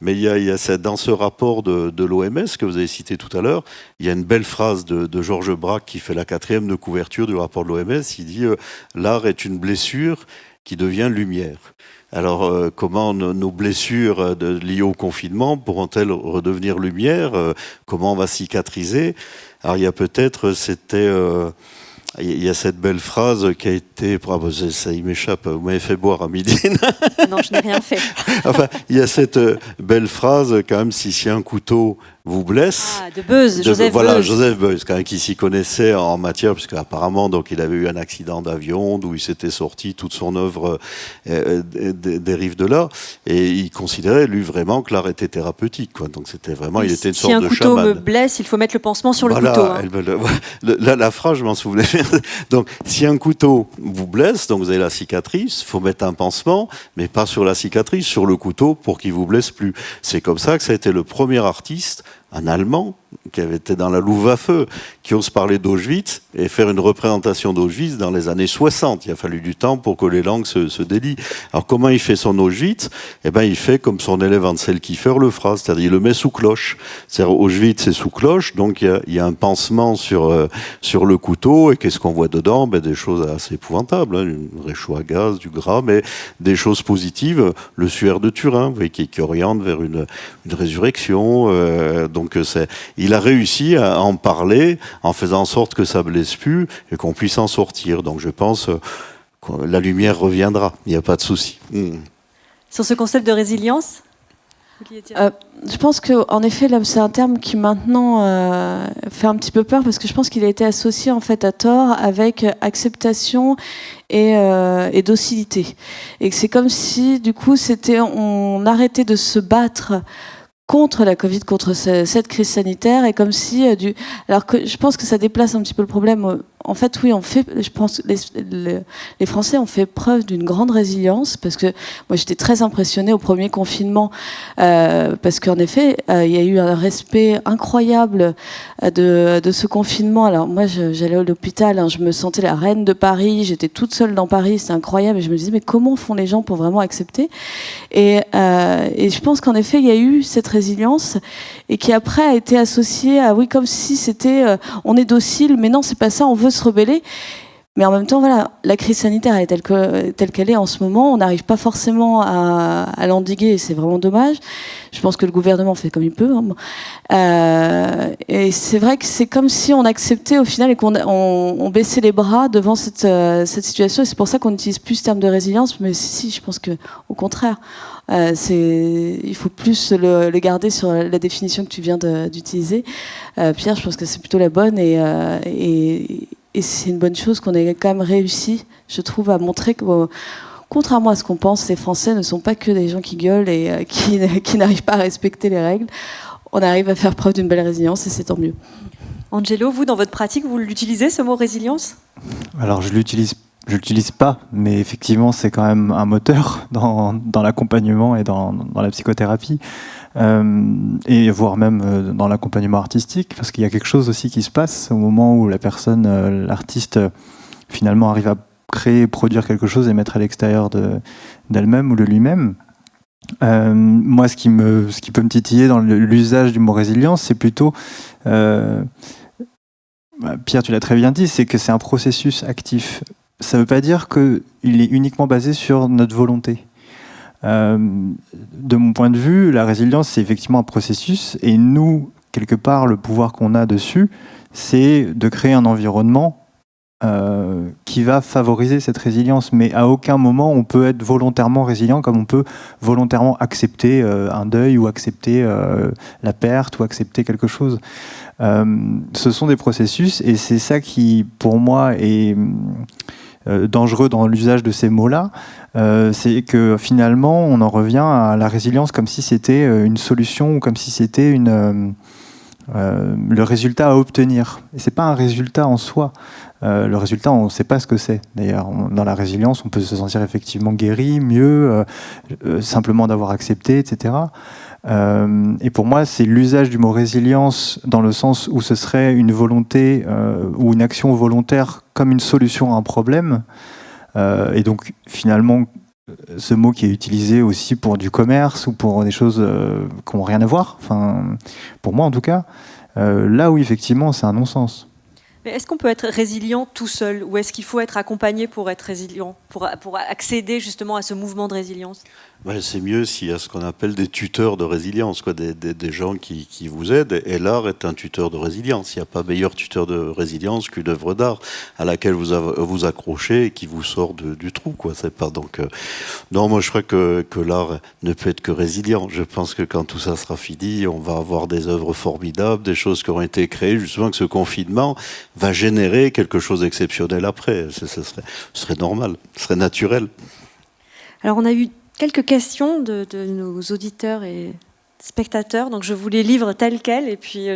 Mais il y a dans ce rapport de l'OMS que vous avez cité tout à l'heure, il y a une belle phrase de Georges Braque qui fait la 4e de couverture du rapport de l'OMS. Il dit l'art est une blessure qui devient lumière. Alors, comment nos blessures liées au confinement pourront-elles redevenir lumière ? Comment on va cicatriser ? Alors, il y a peut-être, il y a cette belle phrase qui a été... Ça, il m'échappe, vous m'avez fait boire à midi. Non, je n'ai rien fait. Enfin, il y a cette belle phrase, quand même, si un couteau vous blesse... Ah, de Beuys, Joseph Voilà, Beuys. Joseph Beuys, quand même, qui s'y connaissait en matière, puisque apparemment, donc, il avait eu un accident d'avion, d'où il s'était sorti toute son œuvre dérive de là, et il considérait, lui, vraiment que l'art était thérapeutique, quoi. Donc, c'était vraiment... il était une sorte de chaman. Si un couteau me blesse, il faut mettre le pansement sur le couteau. Hein. La phrase, je m'en souvenais. Donc, si un couteau vous blesse, donc vous avez la cicatrice, il faut mettre un pansement, mais pas sur la cicatrice, sur le couteau, pour qu'il vous blesse plus. C'est comme ça que ça a été le premier artiste, un Allemand, qui avait été dans la Louve à feu, qui ose parler d'Auschwitz et faire une représentation d'Auschwitz dans les années 60. Il a fallu du temps pour que les langues se délient. Alors comment il fait son Auschwitz ? Eh ben, il fait comme son élève Ansel Kiefer le fera, c'est-à-dire il le met sous cloche. C'est-à-dire Auschwitz c'est sous cloche, donc il y a un pansement sur le couteau, et qu'est-ce qu'on voit dedans ? Des choses assez épouvantables, hein, une réchaud à gaz, du gras, mais des choses positives. Le suaire de Turin, vous voyez, qui oriente vers une résurrection. Donc il a réussi à en parler en faisant en sorte que ça blesse plus et qu'on puisse en sortir. Donc je pense que la lumière reviendra, il n'y a pas de souci. Sur ce concept de résilience, je pense qu'en effet, là, c'est un terme qui maintenant fait un petit peu peur, parce que je pense qu'il a été associé en fait à tort avec acceptation et docilité. Et que c'est comme si, du coup, on arrêtait de se battre contre la Covid, contre cette crise sanitaire, et comme si alors que je pense que ça déplace un petit peu le problème. En fait, oui, je pense que les Français ont fait preuve d'une grande résilience, parce que moi j'étais très impressionnée au premier confinement, parce qu'en effet, il y a eu un respect incroyable de ce confinement. Alors moi, j'allais à l'hôpital, hein, je me sentais la reine de Paris, j'étais toute seule dans Paris, c'était incroyable, et je me disais, mais comment font les gens pour vraiment accepter ? Et je pense qu'en effet, il y a eu cette résilience, et qui après a été associée à, oui, comme si c'était, on est docile, mais non, c'est pas ça, on veut se rebeller. Mais en même temps, voilà, la crise sanitaire est telle qu'elle est en ce moment. On n'arrive pas forcément à l'endiguer, et c'est vraiment dommage. Je pense que le gouvernement fait comme il peut. Hein. Et c'est vrai que c'est comme si on acceptait au final et qu'on baissait les bras devant cette situation. Et c'est pour ça qu'on n'utilise plus ce terme de résilience. Mais si, je pense qu'au contraire, il faut plus le garder sur la définition que tu viens d'utiliser. Pierre, je pense que c'est plutôt la bonne, et c'est une bonne chose qu'on ait quand même réussi, je trouve, à montrer que, contrairement à ce qu'on pense, les Français ne sont pas que des gens qui gueulent et qui n'arrivent pas à respecter les règles. On arrive à faire preuve d'une belle résilience, et c'est tant mieux. Angelo, vous, dans votre pratique, vous l'utilisez, ce mot résilience ? Alors, je l'utilise pas, mais effectivement, c'est quand même un moteur dans l'accompagnement et dans la psychothérapie. Et voire même dans l'accompagnement artistique, parce qu'il y a quelque chose aussi qui se passe au moment où la personne, l'artiste, finalement arrive à créer, produire quelque chose et mettre à l'extérieur d'elle-même ou de lui-même. Moi, ce qui peut me titiller dans l'usage du mot résilience, c'est plutôt, Pierre, tu l'as très bien dit, c'est que c'est un processus actif. Ça ne veut pas dire qu'il est uniquement basé sur notre volonté. De mon point de vue, la résilience, c'est effectivement un processus, et nous, quelque part, le pouvoir qu'on a dessus, c'est de créer un environnement qui va favoriser cette résilience. Mais à aucun moment on peut être volontairement résilient, comme on peut volontairement accepter un deuil, ou accepter la perte, ou accepter quelque chose. Ce sont des processus, et c'est ça qui, pour moi, est dangereux dans l'usage de ces mots-là. C'est que finalement on en revient à la résilience comme si c'était une solution, ou comme si c'était le résultat à obtenir. Et c'est pas un résultat en soi. Le résultat, on ne sait pas ce que c'est. D'ailleurs, dans la résilience, on peut se sentir effectivement guéri, mieux, simplement d'avoir accepté, etc. Et pour moi, c'est l'usage du mot résilience dans le sens où ce serait une volonté ou une action volontaire comme une solution à un problème. Et donc, finalement, ce mot qui est utilisé aussi pour du commerce ou pour des choses qui n'ont rien à voir, enfin, pour moi en tout cas, là où effectivement c'est un non-sens. Mais est-ce qu'on peut être résilient tout seul, ou est-ce qu'il faut être accompagné pour être résilient, pour accéder justement à ce mouvement de résilience ? Ouais, c'est mieux s'il y a ce qu'on appelle des tuteurs de résilience, quoi, des gens qui vous aident. Et l'art est un tuteur de résilience. Il n'y a pas meilleur tuteur de résilience qu'une œuvre d'art à laquelle vous accrochez et qui vous sort du trou, quoi. C'est pas donc. Non, moi je crois que l'art ne peut être que résilient. Je pense que quand tout ça sera fini, on va avoir des œuvres formidables, des choses qui auront été créées, justement que ce confinement va générer quelque chose d'exceptionnel après. Ce serait normal, ce serait naturel. Alors on a eu quelques questions de nos auditeurs et spectateurs, donc je vous les livre telles quelles, et puis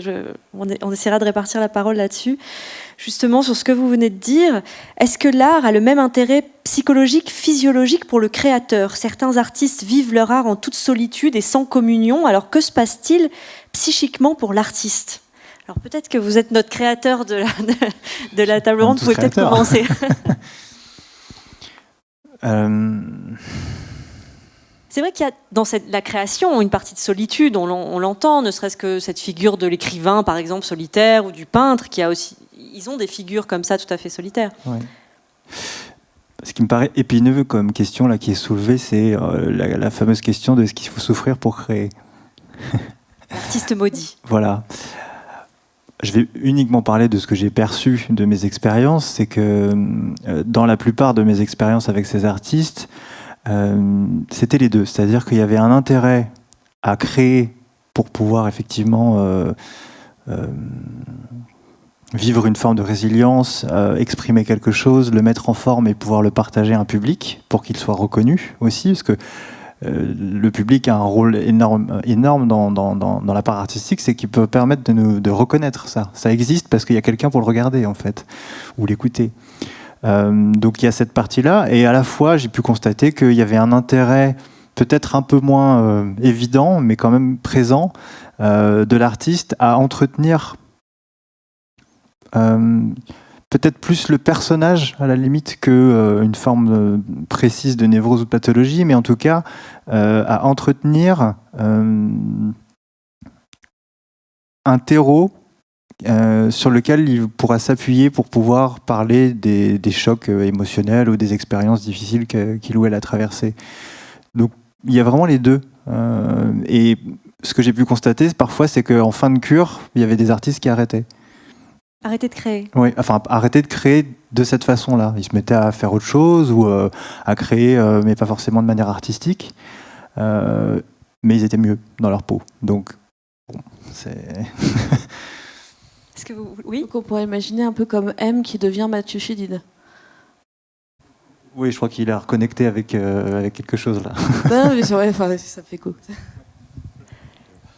on essaiera de répartir la parole là-dessus. Justement, sur ce que vous venez de dire, est-ce que l'art a le même intérêt psychologique, physiologique pour le créateur ? Certains artistes vivent leur art en toute solitude et sans communion, alors que se passe-t-il psychiquement pour l'artiste ? Alors peut-être que vous êtes notre créateur de la table ronde, vous pouvez peut-être commencer. C'est vrai qu'il y a dans la création une partie de solitude, on l'entend, ne serait-ce que cette figure de l'écrivain, par exemple, solitaire, ou du peintre, qui a aussi, ils ont des figures comme ça, tout à fait solitaires. Ouais. Ce qui me paraît épineux comme question là, qui est soulevée, c'est la fameuse question de est-ce qu'il faut souffrir pour créer ? L'artiste maudit. Voilà. Je vais uniquement parler de ce que j'ai perçu de mes expériences, c'est que dans la plupart de mes expériences avec ces artistes, c'était les deux, c'est-à-dire qu'il y avait un intérêt à créer pour pouvoir effectivement vivre une forme de résilience, exprimer quelque chose, le mettre en forme et pouvoir le partager à un public pour qu'il soit reconnu aussi, parce que le public a un rôle énorme dans la part artistique, c'est qu'il peut permettre de reconnaître ça. Ça existe parce qu'il y a quelqu'un pour le regarder, en fait, ou l'écouter. Donc il y a cette partie-là, et à la fois, j'ai pu constater qu'il y avait un intérêt peut-être un peu moins évident, mais quand même présent, de l'artiste à entretenir peut-être plus le personnage à la limite qu'une forme précise de névrose ou de pathologie, mais en tout cas à entretenir un terreau sur lequel il pourra s'appuyer pour pouvoir parler des chocs émotionnels ou des expériences difficiles qu'il ou elle a traversées. Donc il y a vraiment les deux. Et ce que j'ai pu constater parfois, c'est qu'en fin de cure, il y avait des artistes qui arrêtaient. Arrêter de créer. Oui, enfin, arrêter de créer de cette façon-là. Ils se mettaient à faire autre chose ou à créer, mais pas forcément de manière artistique. Mais ils étaient mieux dans leur peau. Donc, bon, c'est... Est-ce que vous... Oui. Donc on pourrait imaginer un peu comme M qui devient Mathieu Chédid. Oui, je crois qu'il a reconnecté avec quelque chose là. Non, mais c'est vrai, enfin, ça fait coup.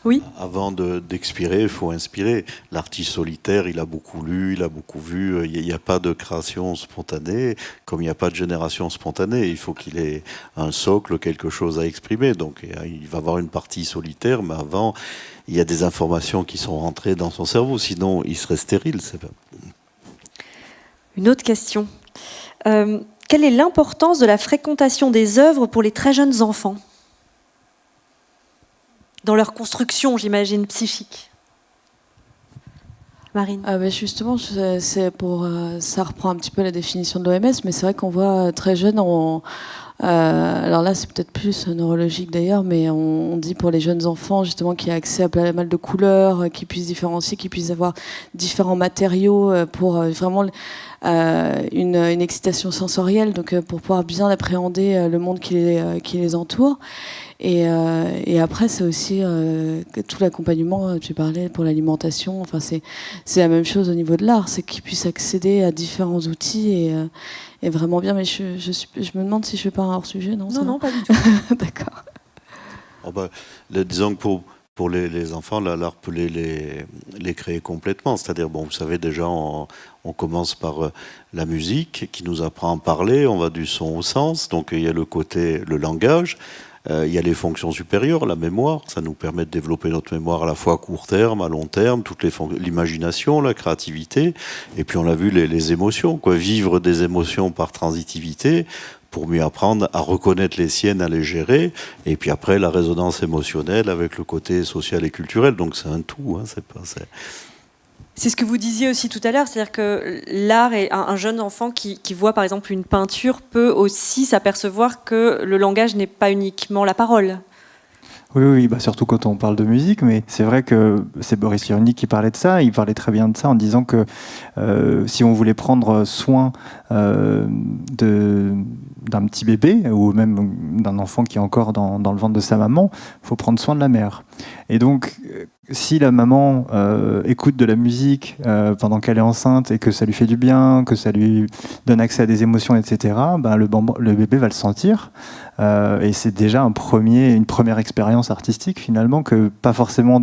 Oui. Avant d'expirer, il faut inspirer. L'artiste solitaire, il a beaucoup lu, il a beaucoup vu. Il n'y a pas de création spontanée, comme il n'y a pas de génération spontanée. Il faut qu'il ait un socle, quelque chose à exprimer. Donc il va avoir une partie solitaire, mais avant, il y a des informations qui sont rentrées dans son cerveau. Sinon, il serait stérile. Une autre question. Quelle est l'importance de la fréquentation des œuvres pour les très jeunes enfants ? Dans leur construction, j'imagine, psychique. Marine. Justement, c'est pour, ça reprend un petit peu la définition de l'OMS, mais c'est vrai qu'on voit très jeunes, alors là c'est peut-être plus neurologique d'ailleurs, mais on dit pour les jeunes enfants justement qu'il y a accès à pas mal de couleurs, qu'ils puissent différencier, qu'ils puissent avoir différents matériaux pour vraiment une excitation sensorielle, donc pour pouvoir bien appréhender le monde qui les entoure. Et après, c'est aussi tout l'accompagnement, tu parlais, pour l'alimentation. Enfin, c'est la même chose au niveau de l'art, c'est qu'ils puissent accéder à différents outils et vraiment bien. Mais je me demande si je fais pas un hors-sujet, non ? Non, pas du tout. D'accord. Disons que pour les enfants, l'art peut les créer complètement. C'est-à-dire, bon, vous savez, déjà, on commence par la musique qui nous apprend à parler, on va du son au sens. Donc, il y a le langage. Il y a les fonctions supérieures, la mémoire, ça nous permet de développer notre mémoire à la fois à court terme, à long terme, l'imagination, la créativité, et puis on l'a vu, les émotions, vivre des émotions par transitivité, pour mieux apprendre à reconnaître les siennes, à les gérer, et puis après la résonance émotionnelle avec le côté social et culturel, donc c'est un tout, C'est ce que vous disiez aussi tout à l'heure, c'est-à-dire que l'art et un jeune enfant qui voit par exemple une peinture peut aussi s'apercevoir que le langage n'est pas uniquement la parole. Oui, surtout quand on parle de musique, mais c'est vrai que c'est Boris Cyrulnik qui parlait de ça, il parlait très bien de ça en disant que si on voulait prendre soin d'un petit bébé ou même d'un enfant qui est encore dans le ventre de sa maman, il faut prendre soin de la mère. Et donc, si la maman écoute de la musique pendant qu'elle est enceinte et que ça lui fait du bien, que ça lui donne accès à des émotions, etc., le bébé va le sentir. Et c'est déjà une première expérience artistique finalement, que pas forcément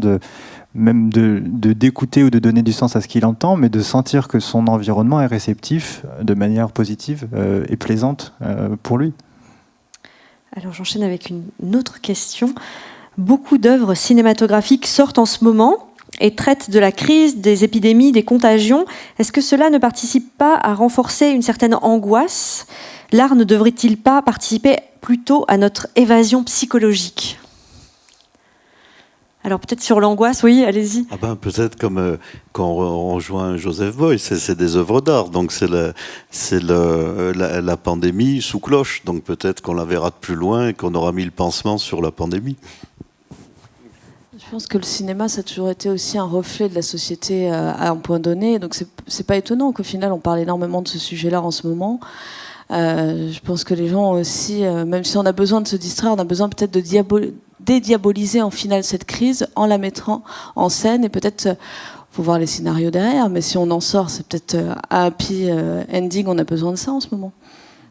d'écouter ou de donner du sens à ce qu'il entend, mais de sentir que son environnement est réceptif de manière positive et plaisante pour lui. Alors j'enchaîne avec une autre question. Beaucoup d'œuvres cinématographiques sortent en ce moment et traitent de la crise, des épidémies, des contagions. Est-ce que cela ne participe pas à renforcer une certaine angoisse ? L'art ne devrait-il pas participer plutôt à notre évasion psychologique ? Alors peut-être sur l'angoisse, oui, allez-y. Peut-être comme quand on rejoint Joseph Beuys, c'est des œuvres d'art, donc c'est la pandémie sous cloche, donc peut-être qu'on la verra de plus loin et qu'on aura mis le pansement sur la pandémie. Je pense que le cinéma, ça a toujours été aussi un reflet de la société à un point donné, donc c'est pas étonnant qu'au final on parle énormément de ce sujet-là en ce moment. Je pense que les gens aussi, même si on a besoin de se distraire, on a besoin peut-être de dédiaboliser en finale cette crise en la mettant en scène, et peut-être faut voir les scénarios derrière, mais si on en sort, c'est peut-être un happy ending, on a besoin de ça en ce moment.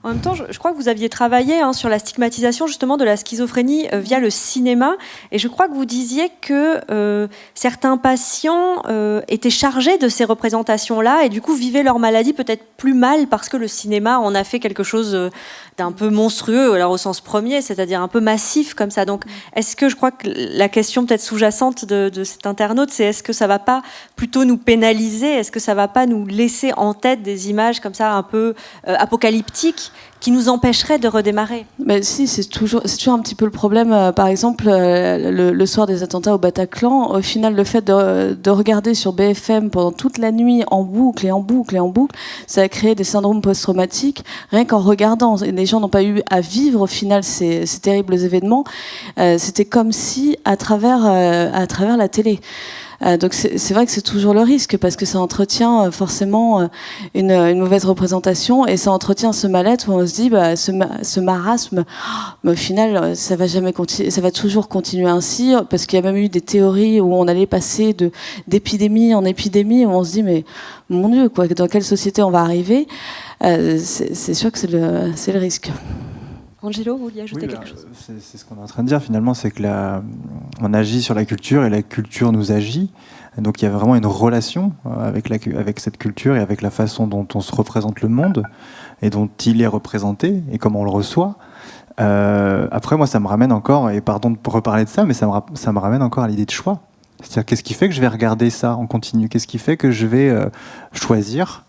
En même temps, je crois que vous aviez travaillé sur la stigmatisation justement de la schizophrénie via le cinéma, et je crois que vous disiez que certains patients étaient chargés de ces représentations-là et du coup vivaient leur maladie peut-être plus mal parce que le cinéma en a fait quelque chose d'un peu monstrueux, alors au sens premier, c'est-à-dire un peu massif comme ça. Donc, est-ce que je crois que la question peut-être sous-jacente de cet internaute, c'est est-ce que ça va pas plutôt nous pénaliser, est-ce que ça va pas nous laisser en tête des images comme ça un peu apocalyptiques qui nous empêcherait de redémarrer? Mais si, c'est toujours un petit peu le problème. Par exemple, le soir des attentats au Bataclan, au final, le fait de regarder sur BFM pendant toute la nuit en boucle et en boucle et en boucle, ça a créé des syndromes post-traumatiques, rien qu'en regardant. Et les gens n'ont pas eu à vivre, au final, ces terribles événements. C'était comme si, à travers la télé. Donc c'est vrai que c'est toujours le risque parce que ça entretient forcément une mauvaise représentation et ça entretient ce mal-être où on se dit ce marasme, mais au final ça va jamais continuer, ça va toujours continuer ainsi parce qu'il y a même eu des théories où on allait passer d'épidémie en épidémie où on se dit mais mon Dieu quoi, dans quelle société on va arriver? C'est sûr que c'est le risque. Angelo, vous vouliez ajouter quelque chose? C'est ce qu'on est en train de dire finalement, c'est que on agit sur la culture et la culture nous agit. Donc il y a vraiment une relation avec cette culture et avec la façon dont on se représente le monde et dont il est représenté et comment on le reçoit. Après, moi, ça me ramène encore, et pardon de reparler de ça, mais ça me ramène encore à l'idée de choix. C'est-à-dire, qu'est-ce qui fait que je vais regarder ça en continu? Qu'est-ce qui fait que je vais choisir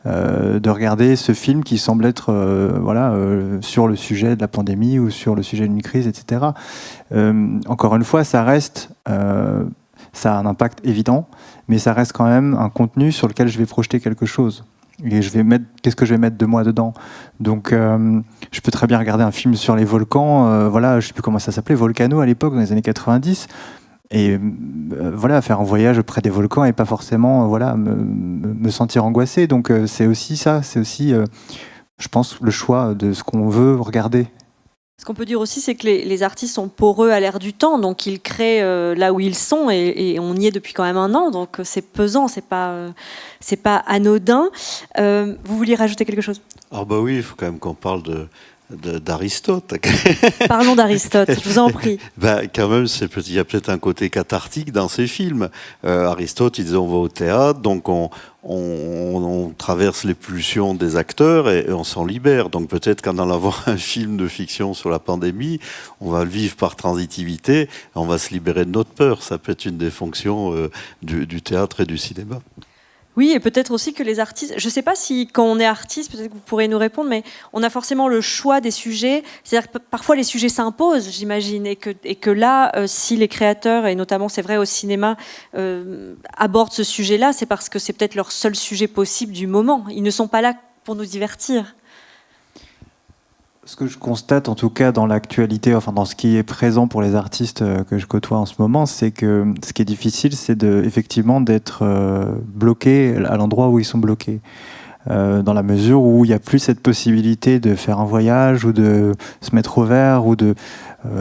de regarder ce film qui semble être sur le sujet de la pandémie ou sur le sujet d'une crise, etc. Encore une fois, ça reste, ça a un impact évident, mais ça reste quand même un contenu sur lequel je vais projeter quelque chose. Et qu'est-ce que je vais mettre de moi dedans? Donc, je peux très bien regarder un film sur les volcans, je ne sais plus comment ça s'appelait, Volcano à l'époque, dans les années 90. Et faire un voyage près des volcans et pas forcément me sentir angoissé. Donc c'est aussi ça, je pense, le choix de ce qu'on veut regarder. Ce qu'on peut dire aussi, c'est que les artistes sont poreux à l'ère du temps, donc ils créent là où ils sont et on y est depuis quand même un an, donc c'est pesant, c'est pas anodin. Vous vouliez rajouter quelque chose? Ah bah oui, il faut quand même qu'on parle d'Aristote. Parlons d'Aristote, je vous en prie. Quand même, il y a peut-être un côté cathartique dans ces films. Aristote, il disait on va au théâtre, donc on traverse les pulsions des acteurs et on s'en libère. Donc peut-être qu'en allant voir un film de fiction sur la pandémie, on va le vivre par transitivité, on va se libérer de notre peur. Ça peut être une des fonctions du théâtre et du cinéma. Oui, et peut-être aussi que les artistes, je ne sais pas si quand on est artiste, peut-être que vous pourrez nous répondre, mais on a forcément le choix des sujets. C'est-à-dire que parfois les sujets s'imposent, j'imagine, et que là, si les créateurs, et notamment c'est vrai au cinéma, abordent ce sujet-là, c'est parce que c'est peut-être leur seul sujet possible du moment. Ils ne sont pas là pour nous divertir. Ce que je constate, en tout cas dans l'actualité, enfin dans ce qui est présent pour les artistes que je côtoie en ce moment, c'est que ce qui est difficile, c'est effectivement d'être bloqué à l'endroit où ils sont bloqués. Dans la mesure où il n'y a plus cette possibilité de faire un voyage ou de se mettre au vert ou de,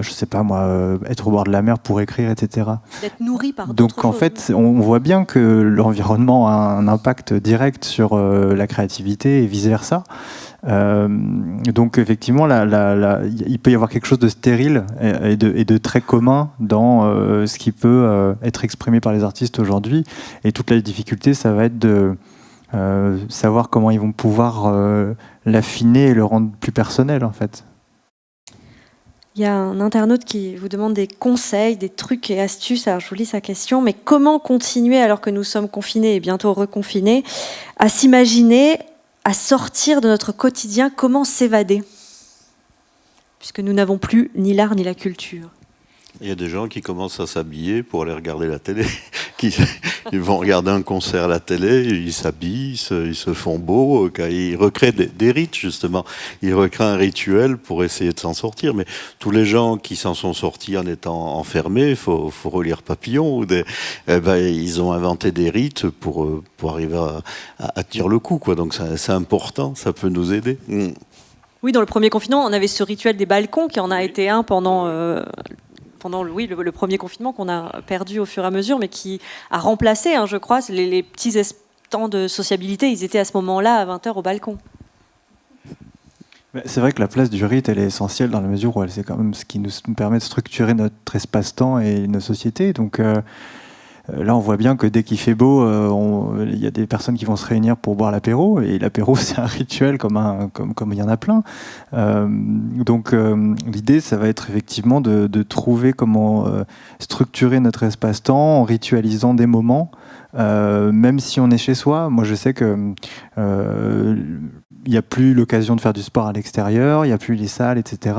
je sais pas moi, être au bord de la mer pour écrire, etc. D'être nourri par d'autres Donc en choses. fait, on voit bien que l'environnement a un impact direct sur la créativité et vice-versa. Donc effectivement, il peut y avoir quelque chose de stérile et de très commun dans ce qui peut être exprimé par les artistes aujourd'hui. Et toute la difficulté, ça va être de savoir comment ils vont pouvoir l'affiner et le rendre plus personnel, en fait. Il y a un internaute qui vous demande des conseils, des trucs et astuces. Alors je vous lis sa question. Mais comment continuer, alors que nous sommes confinés et bientôt reconfinés, à s'imaginer, à sortir de notre quotidien? Comment s'évader? Puisque nous n'avons plus ni l'art ni la culture. Il y a des gens qui commencent à s'habiller pour aller regarder la télé. Ils vont regarder un concert à la télé, ils s'habillent, ils se font beaux, ils recréent des rites, justement. Ils recréent un rituel pour essayer de s'en sortir. Mais tous les gens qui s'en sont sortis en étant enfermés, il faut relire Papillon, ils ont inventé des rites pour arriver à tenir le coup, quoi. Donc c'est important, ça peut nous aider. Oui, dans le premier confinement, on avait ce rituel des balcons qui en a été un pendant le premier confinement qu'on a perdu au fur et à mesure, mais qui a remplacé, je crois, les petits temps de sociabilité. Ils étaient à ce moment-là à 20h au balcon. C'est vrai que la place du rite, elle est essentielle dans la mesure où c'est quand même ce qui nous permet de structurer notre espace-temps et nos sociétés. Donc là, on voit bien que dès qu'il fait beau, il y a des personnes qui vont se réunir pour boire l'apéro. Et l'apéro, c'est un rituel comme il y en a plein. Donc l'idée, ça va être effectivement de trouver comment structurer notre espace-temps en ritualisant des moments. Même si on est chez soi, moi je sais que il n'y a plus l'occasion de faire du sport à l'extérieur, il n'y a plus les salles, etc.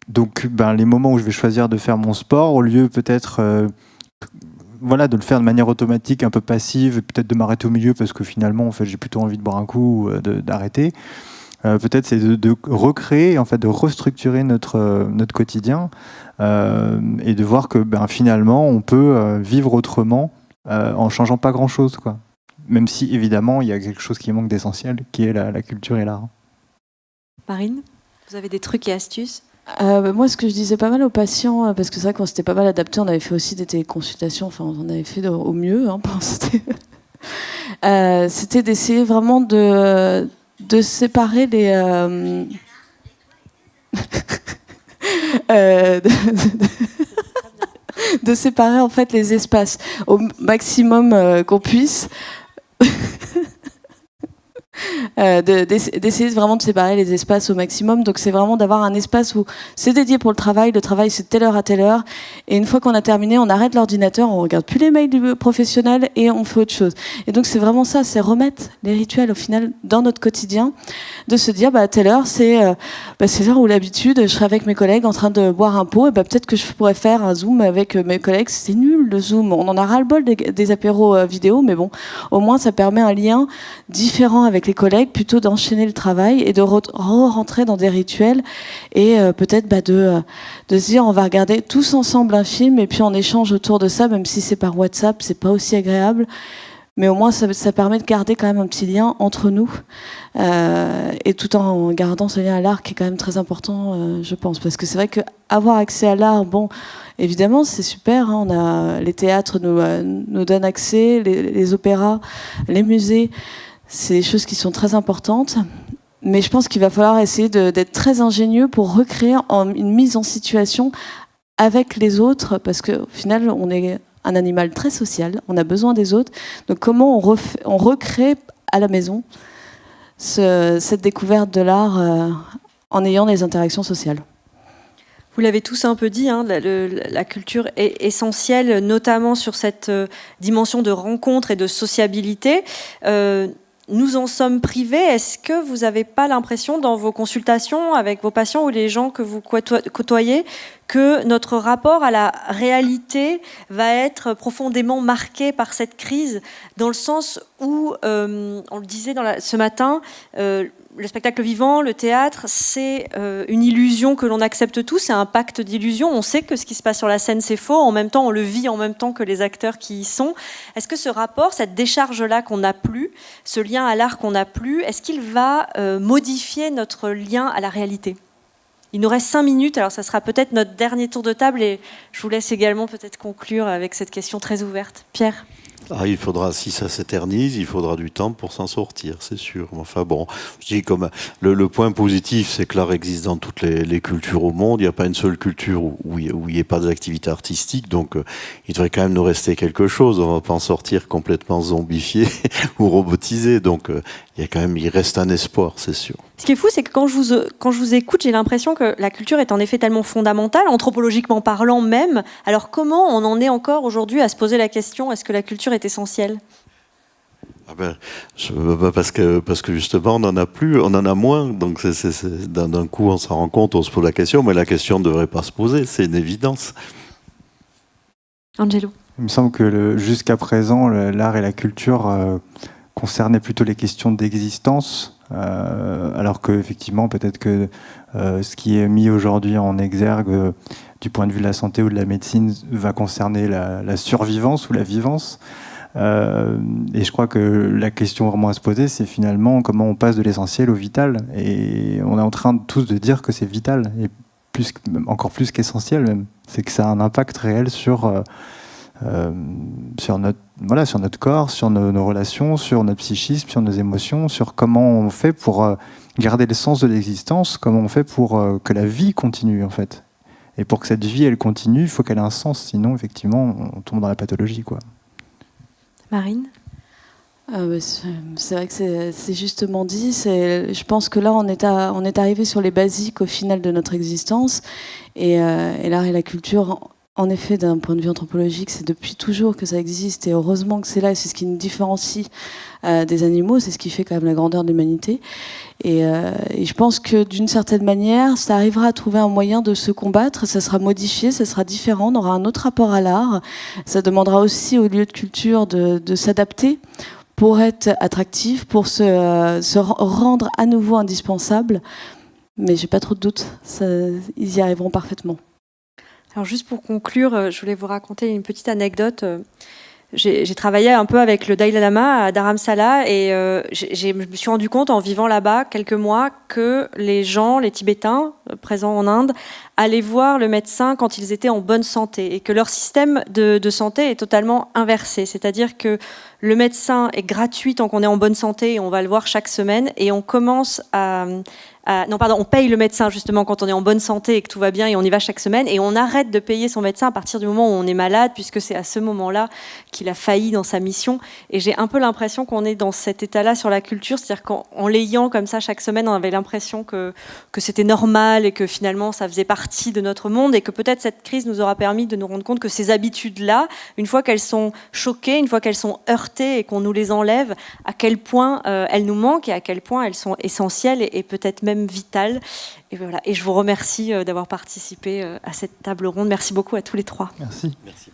Donc les moments où je vais choisir de faire mon sport, au lieu peut-être de le faire de manière automatique, un peu passive, peut-être de m'arrêter au milieu parce que finalement en fait, j'ai plutôt envie de boire un coup ou d'arrêter. Peut-être c'est de recréer, en fait, de restructurer notre quotidien et de voir que finalement on peut vivre autrement en changeant pas grand-chose, quoi. Même si évidemment il y a quelque chose qui manque d'essentiel, qui est la culture et l'art. Marine, vous avez des trucs et astuces? Moi, ce que je disais pas mal aux patients, parce que c'est vrai qu'on s'était pas mal adapté, on avait fait aussi des téléconsultations, enfin on avait fait au mieux, hein, c'était d'essayer vraiment de séparer les de séparer en fait les espaces au maximum qu'on puisse. D'essayer vraiment de séparer les espaces au maximum. Donc c'est vraiment d'avoir un espace où c'est dédié pour le travail c'est de telle heure à telle heure, et une fois qu'on a terminé, on arrête l'ordinateur, on regarde plus les mails du professionnel et on fait autre chose. Et donc c'est vraiment ça, c'est remettre les rituels au final dans notre quotidien, de se dire à telle heure c'est l'heure où l'habitude je serai avec mes collègues en train de boire un pot, et peut-être que je pourrais faire un zoom avec mes collègues. C'est nul le zoom, on en a ras le bol des apéros vidéo, mais bon, au moins ça permet un lien différent avec les collègues, plutôt d'enchaîner le travail et de rentrer dans des rituels, et peut-être de se dire on va regarder tous ensemble un film et puis on échange autour de ça, même si c'est par WhatsApp, c'est pas aussi agréable, mais au moins ça permet de garder quand même un petit lien entre nous, et tout en gardant ce lien à l'art qui est quand même très important, je pense, parce que c'est vrai qu'avoir accès à l'art, bon, évidemment c'est super, hein, les théâtres nous donnent accès, les opéras, les musées, c'est des choses qui sont très importantes, mais je pense qu'il va falloir essayer d'être très ingénieux pour recréer une mise en situation avec les autres, parce qu'au final, on est un animal très social, on a besoin des autres. Donc comment on recrée à la maison cette découverte de l'art en ayant des interactions sociales? Vous l'avez tous un peu dit, hein, la culture est essentielle, notamment sur cette dimension de rencontre et de sociabilité. Nous en sommes privés. Est-ce que vous n'avez pas l'impression, dans vos consultations avec vos patients ou les gens que vous côtoyez, que notre rapport à la réalité va être profondément marqué par cette crise, dans le sens où, on le disait ce matin, le spectacle vivant, le théâtre, c'est une illusion que l'on accepte tous, c'est un pacte d'illusion. On sait que ce qui se passe sur la scène, c'est faux. En même temps, on le vit en même temps que les acteurs qui y sont. Est-ce que ce rapport, cette décharge-là qu'on n'a plus, ce lien à l'art qu'on n'a plus, est-ce qu'il va modifier notre lien à la réalité ? Il nous reste 5 minutes, alors ça sera peut-être notre dernier tour de table, et je vous laisse également peut-être conclure avec cette question très ouverte. Pierre ? Il faudra, si ça s'éternise, il faudra du temps pour s'en sortir, c'est sûr. Enfin bon, je dis comme le point positif, c'est que l'art existe dans toutes les cultures au monde. Il n'y a pas une seule culture où il n'y ait pas d'activité artistique, donc il devrait quand même nous rester quelque chose. On ne va pas en sortir complètement zombifié ou robotisé, donc il reste un espoir, c'est sûr. Ce qui est fou, c'est que quand je vous écoute, j'ai l'impression que la culture est en effet tellement fondamentale, anthropologiquement parlant même. Alors comment on en est encore aujourd'hui à se poser la question, est-ce que la culture est essentielle ? Parce que justement on en a plus, on en a moins, donc d'un coup on s'en rend compte, on se pose la question, mais la question ne devrait pas se poser, c'est une évidence. Angelo ? Il me semble que jusqu'à présent, l'art et la culture concernaient plutôt les questions d'existence, alors qu'effectivement, peut-être que ce qui est mis aujourd'hui en exergue du point de vue de la santé ou de la médecine va concerner la survivance ou la vivance. Et je crois que la question vraiment à se poser, c'est finalement comment on passe de l'essentiel au vital. Et on est en train tous de dire que c'est vital, et encore plus qu'essentiel même. C'est que ça a un impact réel sur sur notre corps, sur nos relations, sur notre psychisme, sur nos émotions, sur comment on fait pour garder le sens de l'existence, comment on fait pour que la vie continue en fait. Et pour que cette vie elle continue, il faut qu'elle ait un sens, sinon effectivement on tombe dans la pathologie quoi. Marine ? C'est vrai que c'est justement dit. Je pense que là, on est arrivé sur les basiques au final de notre existence. Et l'art et la culture, en effet, d'un point de vue anthropologique, c'est depuis toujours que ça existe. Et heureusement que c'est là. Et c'est ce qui nous différencie des animaux. C'est ce qui fait quand même la grandeur de l'humanité. Et je pense que d'une certaine manière, ça arrivera à trouver un moyen de se combattre. Ça sera modifié, ça sera différent. On aura un autre rapport à l'art. Ça demandera aussi aux lieux de culture de s'adapter pour être attractif, pour se rendre à nouveau indispensable. Mais j'ai pas trop de doutes, ils y arriveront parfaitement. Alors juste pour conclure, je voulais vous raconter une petite anecdote. J'ai travaillé un peu avec le Dalai Lama à Dharamsala et je me suis rendu compte en vivant là-bas quelques mois que les gens, les Tibétains présents en Inde, allaient voir le médecin quand ils étaient en bonne santé et que leur système de santé est totalement inversé. C'est-à-dire que le médecin est gratuit tant qu'on est en bonne santé et on va le voir chaque semaine et on commence on paye le médecin justement quand on est en bonne santé et que tout va bien et on y va chaque semaine et on arrête de payer son médecin à partir du moment où on est malade puisque c'est à ce moment-là qu'il a failli dans sa mission. Et j'ai un peu l'impression qu'on est dans cet état-là sur la culture, c'est-à-dire qu'en l'ayant comme ça chaque semaine, on avait l'impression que c'était normal et que finalement ça faisait partie de notre monde et que peut-être cette crise nous aura permis de nous rendre compte que ces habitudes-là, une fois qu'elles sont choquées, une fois qu'elles sont heurtées et qu'on nous les enlève, à quel point elles nous manquent et à quel point elles sont essentielles et peut-être même vitales. Et voilà. Et je vous remercie d'avoir participé à cette table ronde. Merci beaucoup à tous les trois. Merci. Merci.